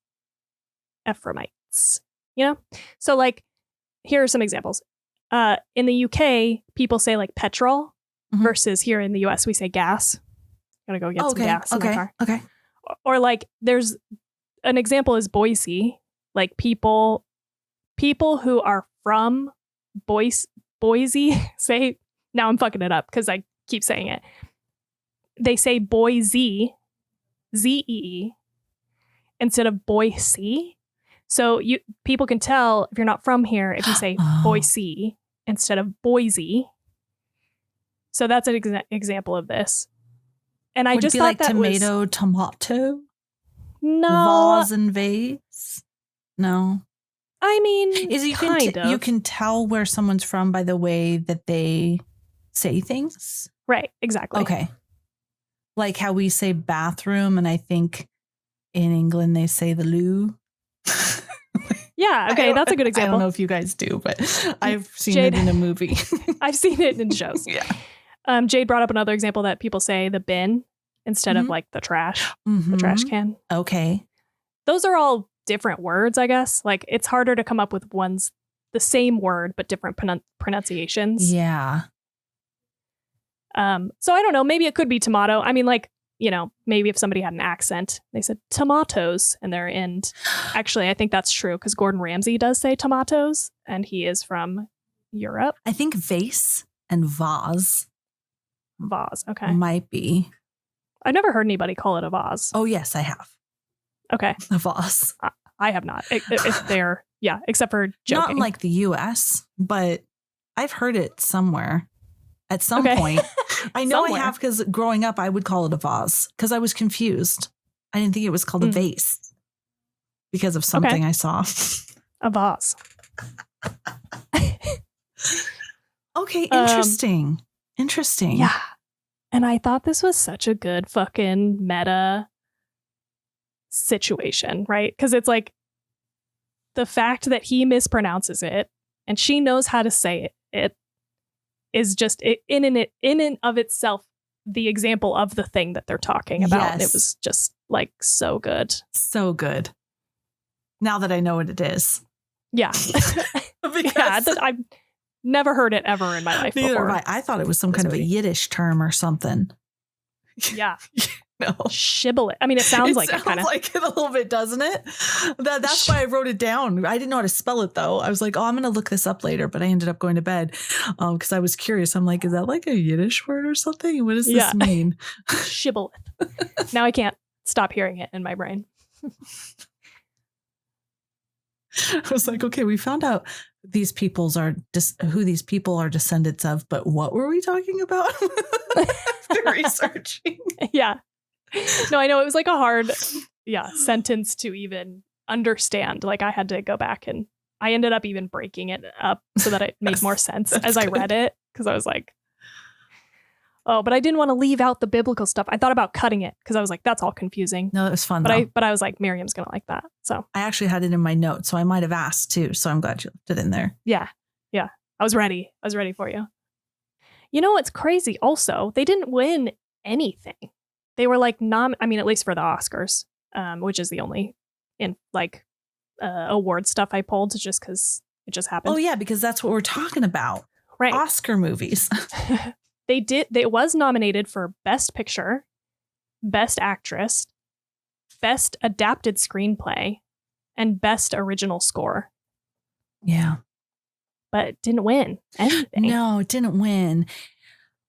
So like, here are some examples. In the UK, people say like petrol versus here in the US, we say gas. Gotta go get some gas in my car. Okay. Or like there's an example is Boise. Like people who are from Boise say, now I'm fucking it up because I keep saying it. They say Boise, Z-E-E, instead of Boise. So people can tell if you're not from here if you say Boise instead of Boise. So that's an example of this. And I just thought like that tomato, tomato? No. Vase and vase? No. I mean, you can tell where someone's from by the way that they say things. Right, exactly. Okay. Like how we say bathroom, and I think in England they say the loo. Yeah, okay, that's a good example. I don't know if you guys do, but I've seen it in a movie. I've seen it in shows. Yeah. Jade brought up another example that people say the bin instead of like the trash, the trash can. Okay. Those are all different words, I guess. Like it's harder to come up with the same word, but different pronunciations. Yeah. So I don't know. Maybe it could be tomato. I mean, like, maybe if somebody had an accent, they said tomatoes in their end. Actually, I think that's true because Gordon Ramsay does say tomatoes and he is from Europe. I think vase and vase. Vase. Okay. Might be. I've never heard anybody call it a vase. Oh, yes, I have. Okay. A vase. I have not. If they're, except for joking. Not in like the US, but I've heard it somewhere at some point. I know somewhere. I have because growing up, I would call it a vase because I was confused. I didn't think it was called a vase because of something I saw. A vase. Okay, interesting. Interesting. Yeah. And I thought this was such a good fucking meta situation, right? Because it's like the fact that he mispronounces it and she knows how to say it is just in and of itself the example of the thing that they're talking about. Yes. It was just like so good. So good. Now that I know what it is. Yeah. I've never heard it ever in my life before. I thought it was some kind of a Yiddish term or something. Yeah. No. Shibboleth. I mean, it sounds like it kind of. Like it a little bit, doesn't it? That's why I wrote it down. I didn't know how to spell it, though. I was like, I'm going to look this up later, but I ended up going to bed because I was curious. I'm like, is that like a Yiddish word or something? What does this mean? Shibboleth. Now I can't stop hearing it in my brain. I was like, okay, we found out who these people are descendants of, but what were we talking about? After researching. Yeah. No, I know it was like a hard, sentence to even understand. Like I had to go back and I ended up even breaking it up so that it made more sense as I read it. Because I was like, oh, but I didn't want to leave out the biblical stuff. I thought about cutting it because I was like, that's all confusing. No, it was fun. But I was like, Miriam's gonna like that. So I actually had it in my notes, so I might have asked too. So I'm glad you left it in there. Yeah. I was ready. I was ready for you. You know what's crazy? Also, they didn't win anything. They were like at least for the Oscars, which is the only award stuff I pulled just because it just happened. Oh yeah, because that's what we're talking about. Right. Oscar movies. It was nominated for Best Picture, Best Actress, Best Adapted Screenplay, and Best Original Score. Yeah. But it didn't win anything. No, it didn't win.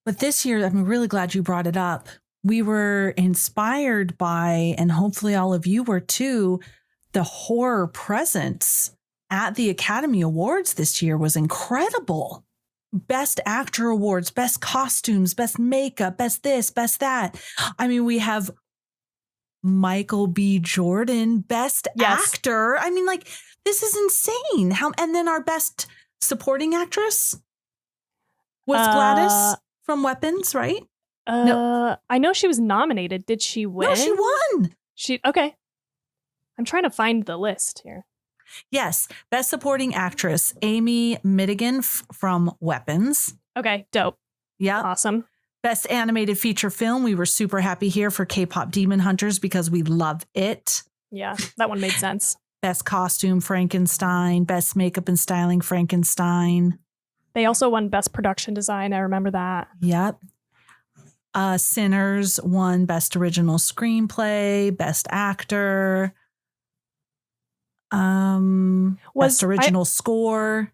But this year, I'm really glad you brought it up. We were inspired by, and hopefully all of you were too, the horror presence at the Academy Awards this year was incredible. Best Actor Awards, Best Costumes, Best Makeup, Best this, Best that. I mean, we have Michael B. Jordan, Best Actor. I mean, like, this is insane. And then our Best Supporting Actress was Gladys from Weapons, right? No. I know she was nominated. Did she win? No, she won. Okay. I'm trying to find the list here. Yes. Best Supporting Actress, Amy Madigan from Weapons. Okay. Dope. Yeah. Awesome. Best Animated Feature Film. We were super happy here for K-Pop Demon Hunters because we love it. Yeah. That one made sense. Best Costume, Frankenstein. Best Makeup and Styling, Frankenstein. They also won Best Production Design. I remember that. Yep. Sinners won Best Original Screenplay, Best Actor. Best Original Score.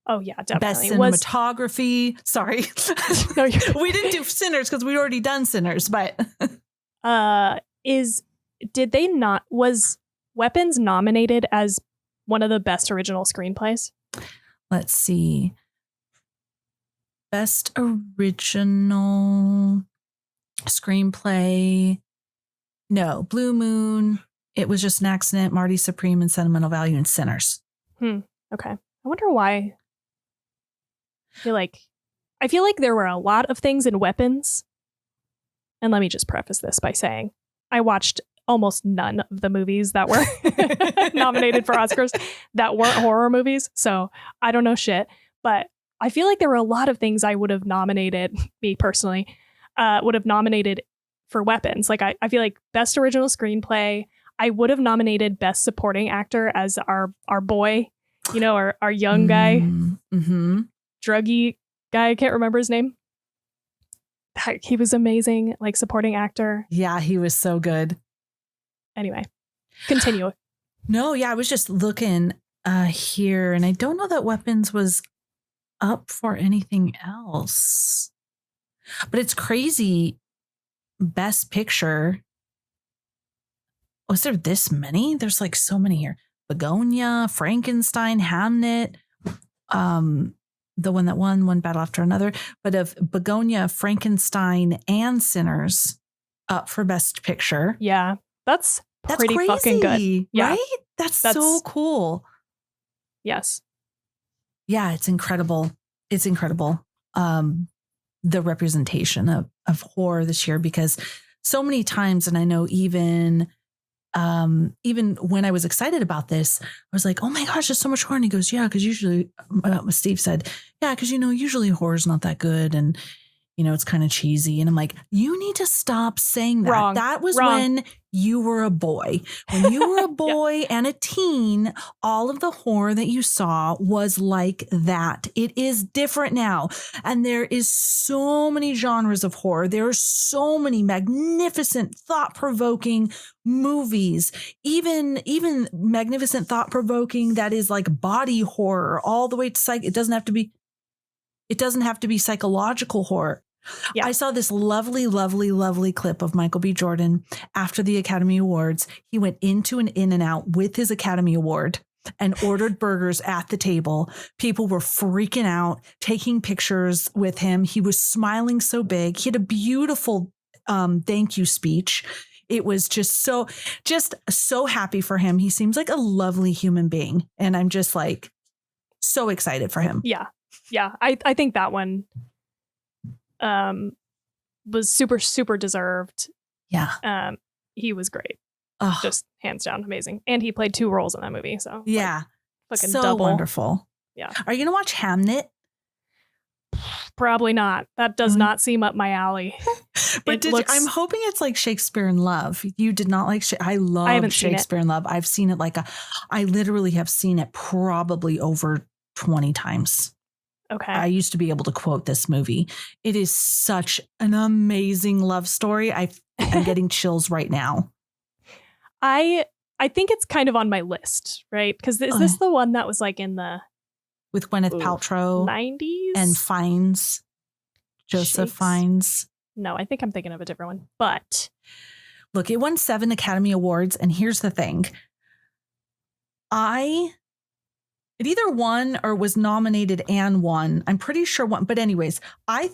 Oh yeah, definitely. Best Cinematography. Sorry. No, we didn't do Sinners because we'd already done Sinners, but was Weapons nominated as one of the best original screenplays? Let's see. Best Original Screenplay. No, Blue Moon. It was just an accident. Marty Supreme and Sentimental Value and Sinners. Okay. I wonder why. I feel like there were a lot of things in Weapons. And let me just preface this by saying I watched almost none of the movies that were nominated for Oscars that weren't horror movies. So I don't know shit. But I feel like there were a lot of things I would have nominated, me personally, would have nominated for Weapons. Like I feel like Best Original Screenplay, I would have nominated Best Supporting Actor as our boy, our young guy, druggy guy. I can't remember his name. He was amazing, like supporting actor. Yeah, he was so good. Anyway, continue. No, yeah, I was just looking here, and I don't know that Weapons was up for anything else. But it's crazy. Best Picture. Was there this many? There's like so many here. Bugonia, Frankenstein, Hamnet, the one that won One Battle After Another, but of Bugonia, Frankenstein, and Sinners up for Best Picture. Yeah, that's pretty crazy, fucking good. Yeah. Right? That's so cool. Yes. Yeah, it's incredible. It's incredible. The representation of horror this year, because so many times, and I know even when I was excited about this, I was like, oh my gosh, there's so much horror. And he goes, yeah, because usually, Steve said, yeah, because, usually horror's not that good. And, it's kind of cheesy. And I'm like, you need to stop saying that. Wrong. That was Wrong. when you were a boy. When you were a boy and a teen, all of the horror that you saw was like that. It is different now. And there is so many genres of horror. There are so many magnificent, thought-provoking movies, even magnificent, thought-provoking that is like body horror all the way to it doesn't have to be psychological horror. Yeah. I saw this lovely, lovely, lovely clip of Michael B. Jordan after the Academy Awards. He went into an In-N-Out with his Academy Award and ordered burgers at the table. People were freaking out, taking pictures with him. He was smiling so big. He had a beautiful thank you speech. It was just so happy for him. He seems like a lovely human being. And I'm just like so excited for him. Yeah. Yeah. I think that one was super, super deserved. Yeah. He was great. Ugh. Just hands down amazing. And he played 2 roles in that movie. So yeah. Fucking so double. Wonderful. Yeah. Are you going to watch Hamnet? Probably not. That does not seem up my alley. But I'm hoping it's like Shakespeare in Love. You did not like I love Shakespeare in Love. I've seen it I literally have seen it probably over 20 times. Okay. I used to be able to quote this movie. It is such an amazing love story. I'm getting chills right now. I think it's kind of on my list, right? Because is this the one that was like in the with Gwyneth Paltrow 90s and Fiennes, Joseph Fiennes? No, I think I'm thinking of a different one. But look, it won 7 Academy Awards, and here's the thing: it either won or was nominated and won. I'm pretty sure one. But anyways, I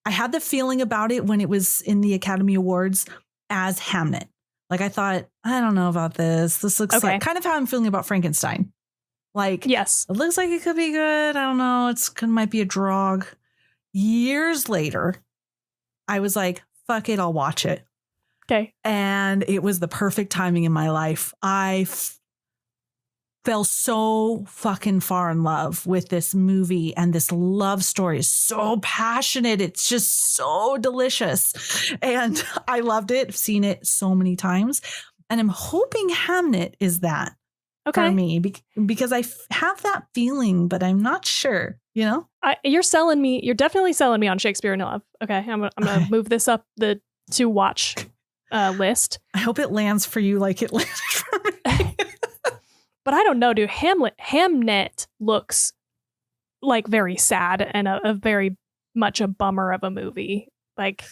had the feeling about it when it was in the Academy Awards as Hamnet. Like I thought, I don't know about this. This looks like kind of how I'm feeling about Frankenstein. Like, yes, it looks like it could be good. I don't know. It might be a drog. Years later, I was like, fuck it, I'll watch it. Okay. And it was the perfect timing in my life. I fell so fucking far in love with this movie, and this love story is so passionate. It's just so delicious. And I loved it. I've seen it so many times. And I'm hoping Hamnet is that for me because I have that feeling, but I'm not sure, You're selling me. You're definitely selling me on Shakespeare in Love. Okay. I'm going to move this up the to watch list. I hope it lands for you like it landed for me. But I don't know, dude. Hamnet looks like very sad and a very much a bummer of a movie. Like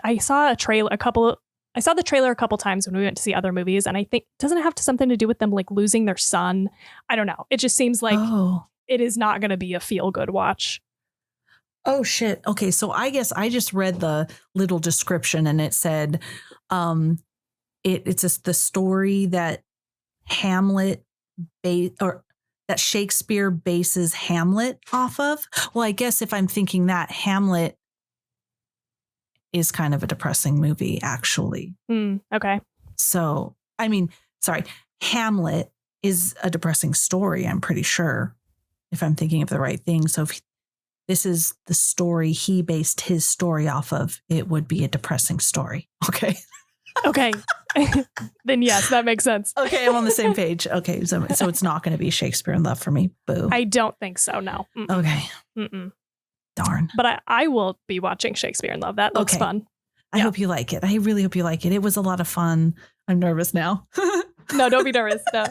I saw the trailer a couple times when we went to see other movies, and I think doesn't it have something to do with them like losing their son? I don't know. It just seems like it is not going to be a feel good watch. Oh shit. Okay, so I guess I just read the little description, and it said, it's just the story that Hamlet that Shakespeare bases Hamlet off of. Well, I guess if I'm thinking that, Hamlet is kind of a depressing movie, actually. Okay. So, Hamlet is a depressing story, I'm pretty sure, if I'm thinking of the right thing. So if this is the story he based his story off of, it would be a depressing story. Okay. Okay. Then yes, that makes sense. Okay, I'm on the same page. Okay, so it's not going to be Shakespeare in Love for me. Boo. I don't think so, no. Mm-mm. Okay. Mm-mm. Darn. But I will be watching Shakespeare in Love. That looks fun. I hope you like it. I really hope you like it. It was a lot of fun. I'm nervous now. No, don't be nervous. No.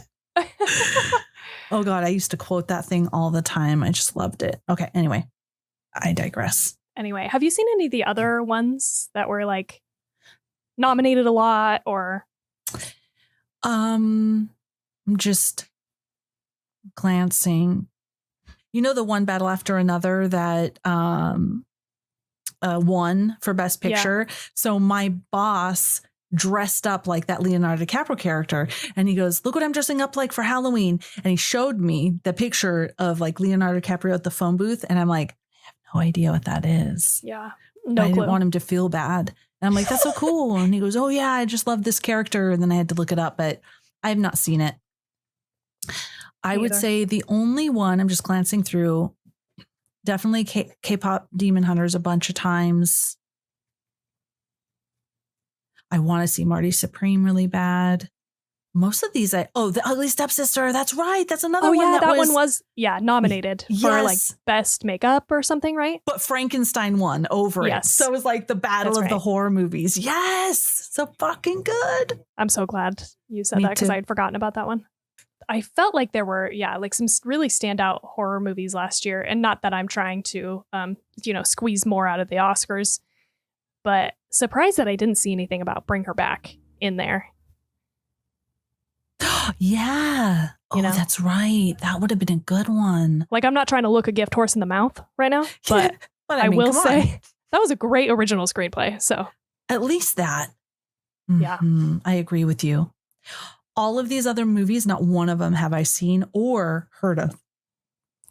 Oh God, I used to quote that thing all the time. I just loved it. Okay, anyway, I digress. Anyway, have you seen any of the other ones that were like nominated a lot or? I'm just glancing. You know, the One Battle After Another that won for Best Picture. Yeah. So my boss dressed up like that Leonardo DiCaprio character. And he goes, look what I'm dressing up like for Halloween. And he showed me the picture of like Leonardo DiCaprio at the phone booth. And I'm like, I have no idea what that is. Yeah. No clue. I didn't want him to feel bad. And I'm like, that's so cool. And he goes, oh yeah, I just love this character. And then I had to look it up, but I have not seen it. I would say the only one, I'm just glancing through, definitely K-pop Demon Hunters a bunch of times. I want to see Marty Supreme really bad. Most of these, The Ugly Stepsister. That's right. That's another one. That one was nominated for like best makeup or something, right? But Frankenstein won over it. So it was like the battle of the horror movies. Yes. So fucking good. I'm so glad you said that because I had forgotten about that one. I felt like there were, like some really standout horror movies last year. And not that I'm trying to, squeeze more out of the Oscars, but surprised that I didn't see anything about Bring Her Back in there. Yeah. That's right. That would have been a good one. Like, I'm not trying to look a gift horse in the mouth right now, but I will say that was a great original screenplay. So at least that. Yeah. Mm-hmm. I agree with you. All of these other movies, not one of them have I seen or heard of.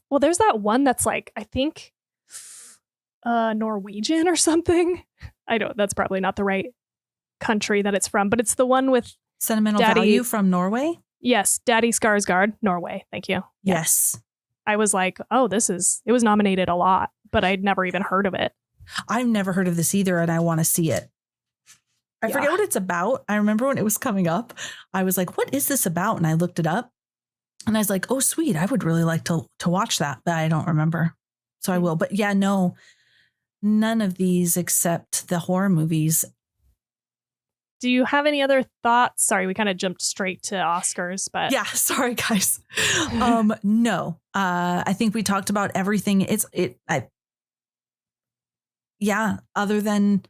Well, there's that one that's like, I think, Norwegian or something. That's probably not the right country that it's from, but it's the one with Sentimental Value from Norway. Yes. Daddy Skarsgård, Norway. Thank you. Yes. I was like, oh, it was nominated a lot, but I'd never even heard of it. I've never heard of this either, and I want to see it. I forget what it's about. I remember when it was coming up, I was like, what is this about? And I looked it up and I was like, oh, sweet. I would really like to watch that, but I don't remember. So I will. But yeah, no, none of these except the horror movies. Do you have any other thoughts? Sorry, we kind of jumped straight to Oscars, but yeah, sorry guys. No, I think we talked about everything. Other than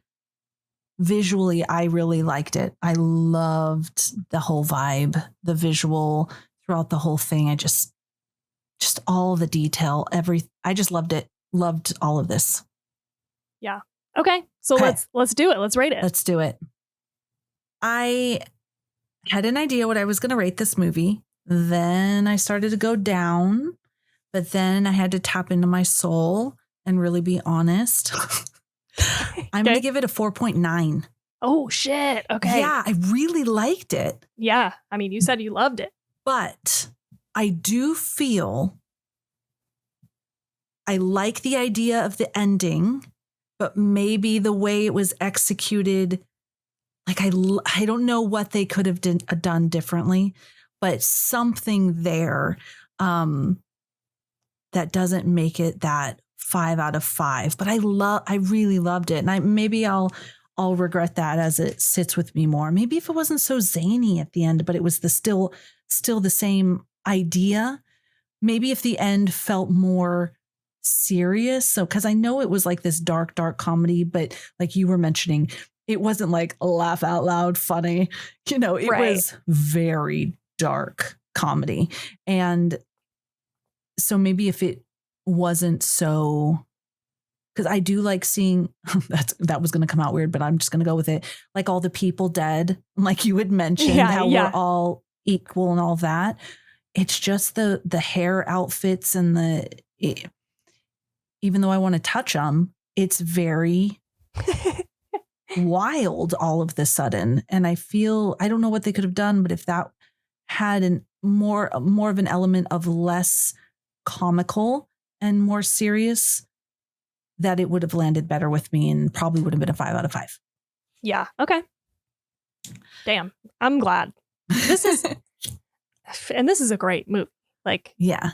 visually, I really liked it. I loved the whole vibe, the visual throughout the whole thing. I just all the detail, I just loved it. Loved all of this. Yeah. Okay. So let's do it. Let's rate it. Let's do it. I had an idea what I was going to rate this movie. Then I started to go down, but then I had to tap into my soul and really be honest. I'm going to give it a 4.9. Oh, shit. Okay. Yeah, I really liked it. Yeah. I mean, you said you loved it. But I do feel I like the idea of the ending, but maybe the way it was executed, like I don't know what they could have done differently, but something there that doesn't make it that 5 out of 5, but I really loved it. And I'll regret that as it sits with me more. Maybe if it wasn't so zany at the end, but it was still the same idea. Maybe if the end felt more serious. So, cause I know it was like this dark comedy, but like you were mentioning, it wasn't like laugh out loud funny, it was very dark comedy. And so maybe if it wasn't so, because I do like seeing that was going to come out weird, but I'm just going to go with it. Like all the people dead, like you had mentioned, we're all equal and all that. It's just the hair outfits and even though I want to touch them, it's very wild all of the sudden. And I don't know what they could have done, but if that had more of an element of less comical and more serious, that it would have landed better with me and probably would have been a 5 out of 5. Yeah. Okay. Damn. I'm glad. This is a great movie. Like, yeah,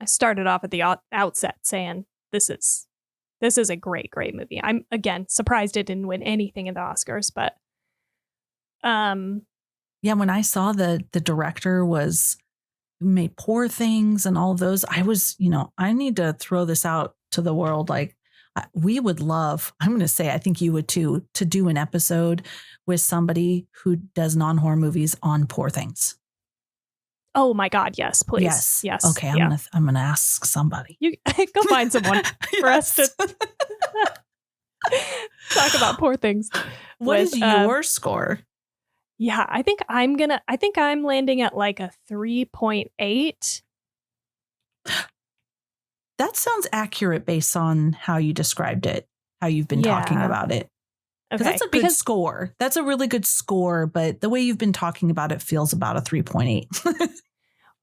I started off at the outset saying this is a great movie. I'm again surprised it didn't win anything in the Oscars, but yeah, when I saw the director made Poor Things and all of those, I was, I need to throw this out to the world. Like we would love, I'm going to say, I think you would too, to do an episode with somebody who does non-horror movies on Poor Things. Oh my God, yes, please. Yes. Okay, I'm gonna ask somebody. You go find someone for us to talk about poor things. What is your score? Yeah, I think I'm landing at like a 3.8. That sounds accurate based on how you described it, how you've been talking about it. Because that's a good score. That's a really good score, but the way you've been talking about it feels about a 3.8.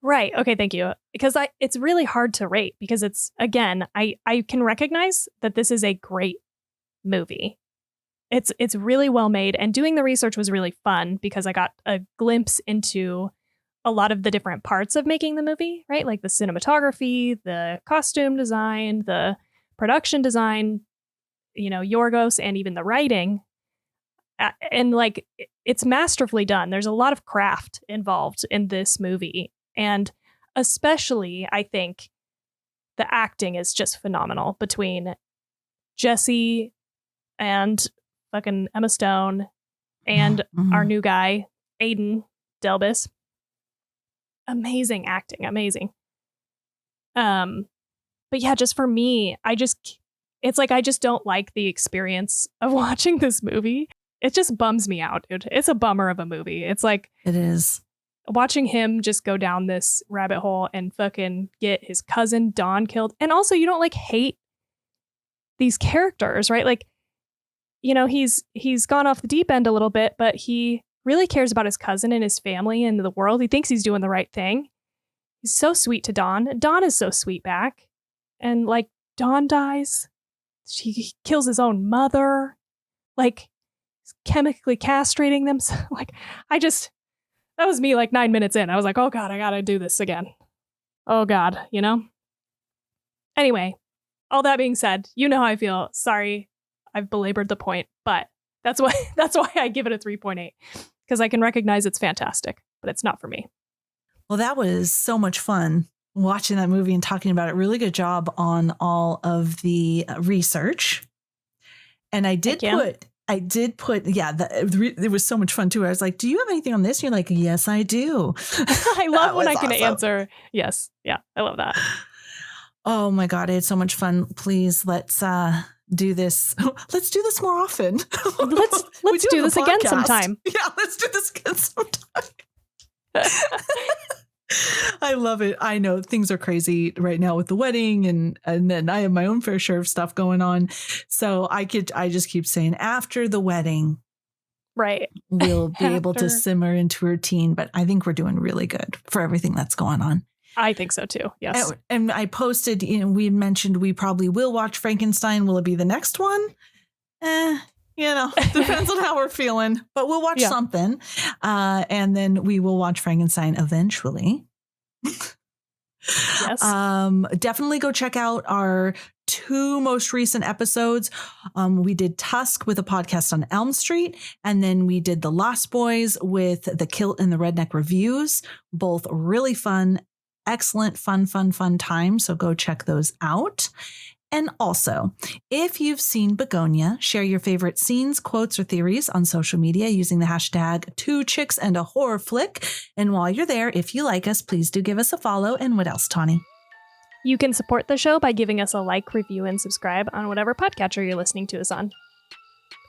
Right. Okay, thank you. Because it's really hard to rate because it's, again, I can recognize that this is a great movie. It's really well made, and doing the research was really fun because I got a glimpse into a lot of the different parts of making the movie, right? Like the cinematography, the costume design, the production design, Yorgos, and even the writing. And like, it's masterfully done. There's a lot of craft involved in this movie. And especially, I think, the acting is just phenomenal between Jesse and fucking Emma Stone and our new guy, Aiden Delbis. Amazing acting, amazing. But yeah, just for me, it's like I just don't like the experience of watching this movie. It just bums me out, dude. It's a bummer of a movie. It's like it is. Watching him just go down this rabbit hole and fucking get his cousin Dawn killed. And also, you don't like hate these characters, right? Like, he's gone off the deep end a little bit, but he really cares about his cousin and his family and the world. He thinks he's doing the right thing. He's so sweet to Dawn. Dawn is so sweet back. And like, Dawn dies. He kills his own mother. Like, chemically castrating them. Like, that was me like 9 minutes in. I was like, oh God, I gotta do this again. Oh God, Anyway, all that being said, you know how I feel. Sorry, I've belabored the point, but that's why I give it a 3.8, because I can recognize it's fantastic, but it's not for me. Well, that was so much fun watching that movie and talking about it. Really good job on all of the research. And I did put, yeah, it was so much fun too. I was like, do you have anything on this? And you're like, yes, I do. I love when I can answer. Yes. Yeah. I love that. Oh my God. It's so much fun. Please, let's do this. Let's do this more often. Let's do this again sometime. Yeah. Let's do this again sometime. I love it. I know things are crazy right now with the wedding, and then I have my own fair share of stuff going on. So I just keep saying after the wedding, right, we'll be able to simmer into routine. But I think we're doing really good for everything that's going on. I think so too. Yes. And I posted, we mentioned we probably will watch Frankenstein. Will it be the next one? Depends on how we're feeling, but we'll watch something. And then we will watch Frankenstein eventually. Yes. Definitely go check out our 2 most recent episodes. We did Tusk with a podcast on Elm Street, and then we did The Lost Boys with the Kilt and the Redneck reviews. Both really fun, excellent, fun time. So go check those out. And also, if you've seen Bugonia, share your favorite scenes, quotes, or theories on social media using the hashtag 2ChicksAndAHorrorFlick. And while you're there, if you like us, please do give us a follow. And what else, Tawny? You can support the show by giving us a like, review, and subscribe on whatever podcatcher you're listening to us on.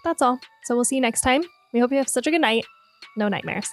That's all. So we'll see you next time. We hope you have such a good night. No nightmares.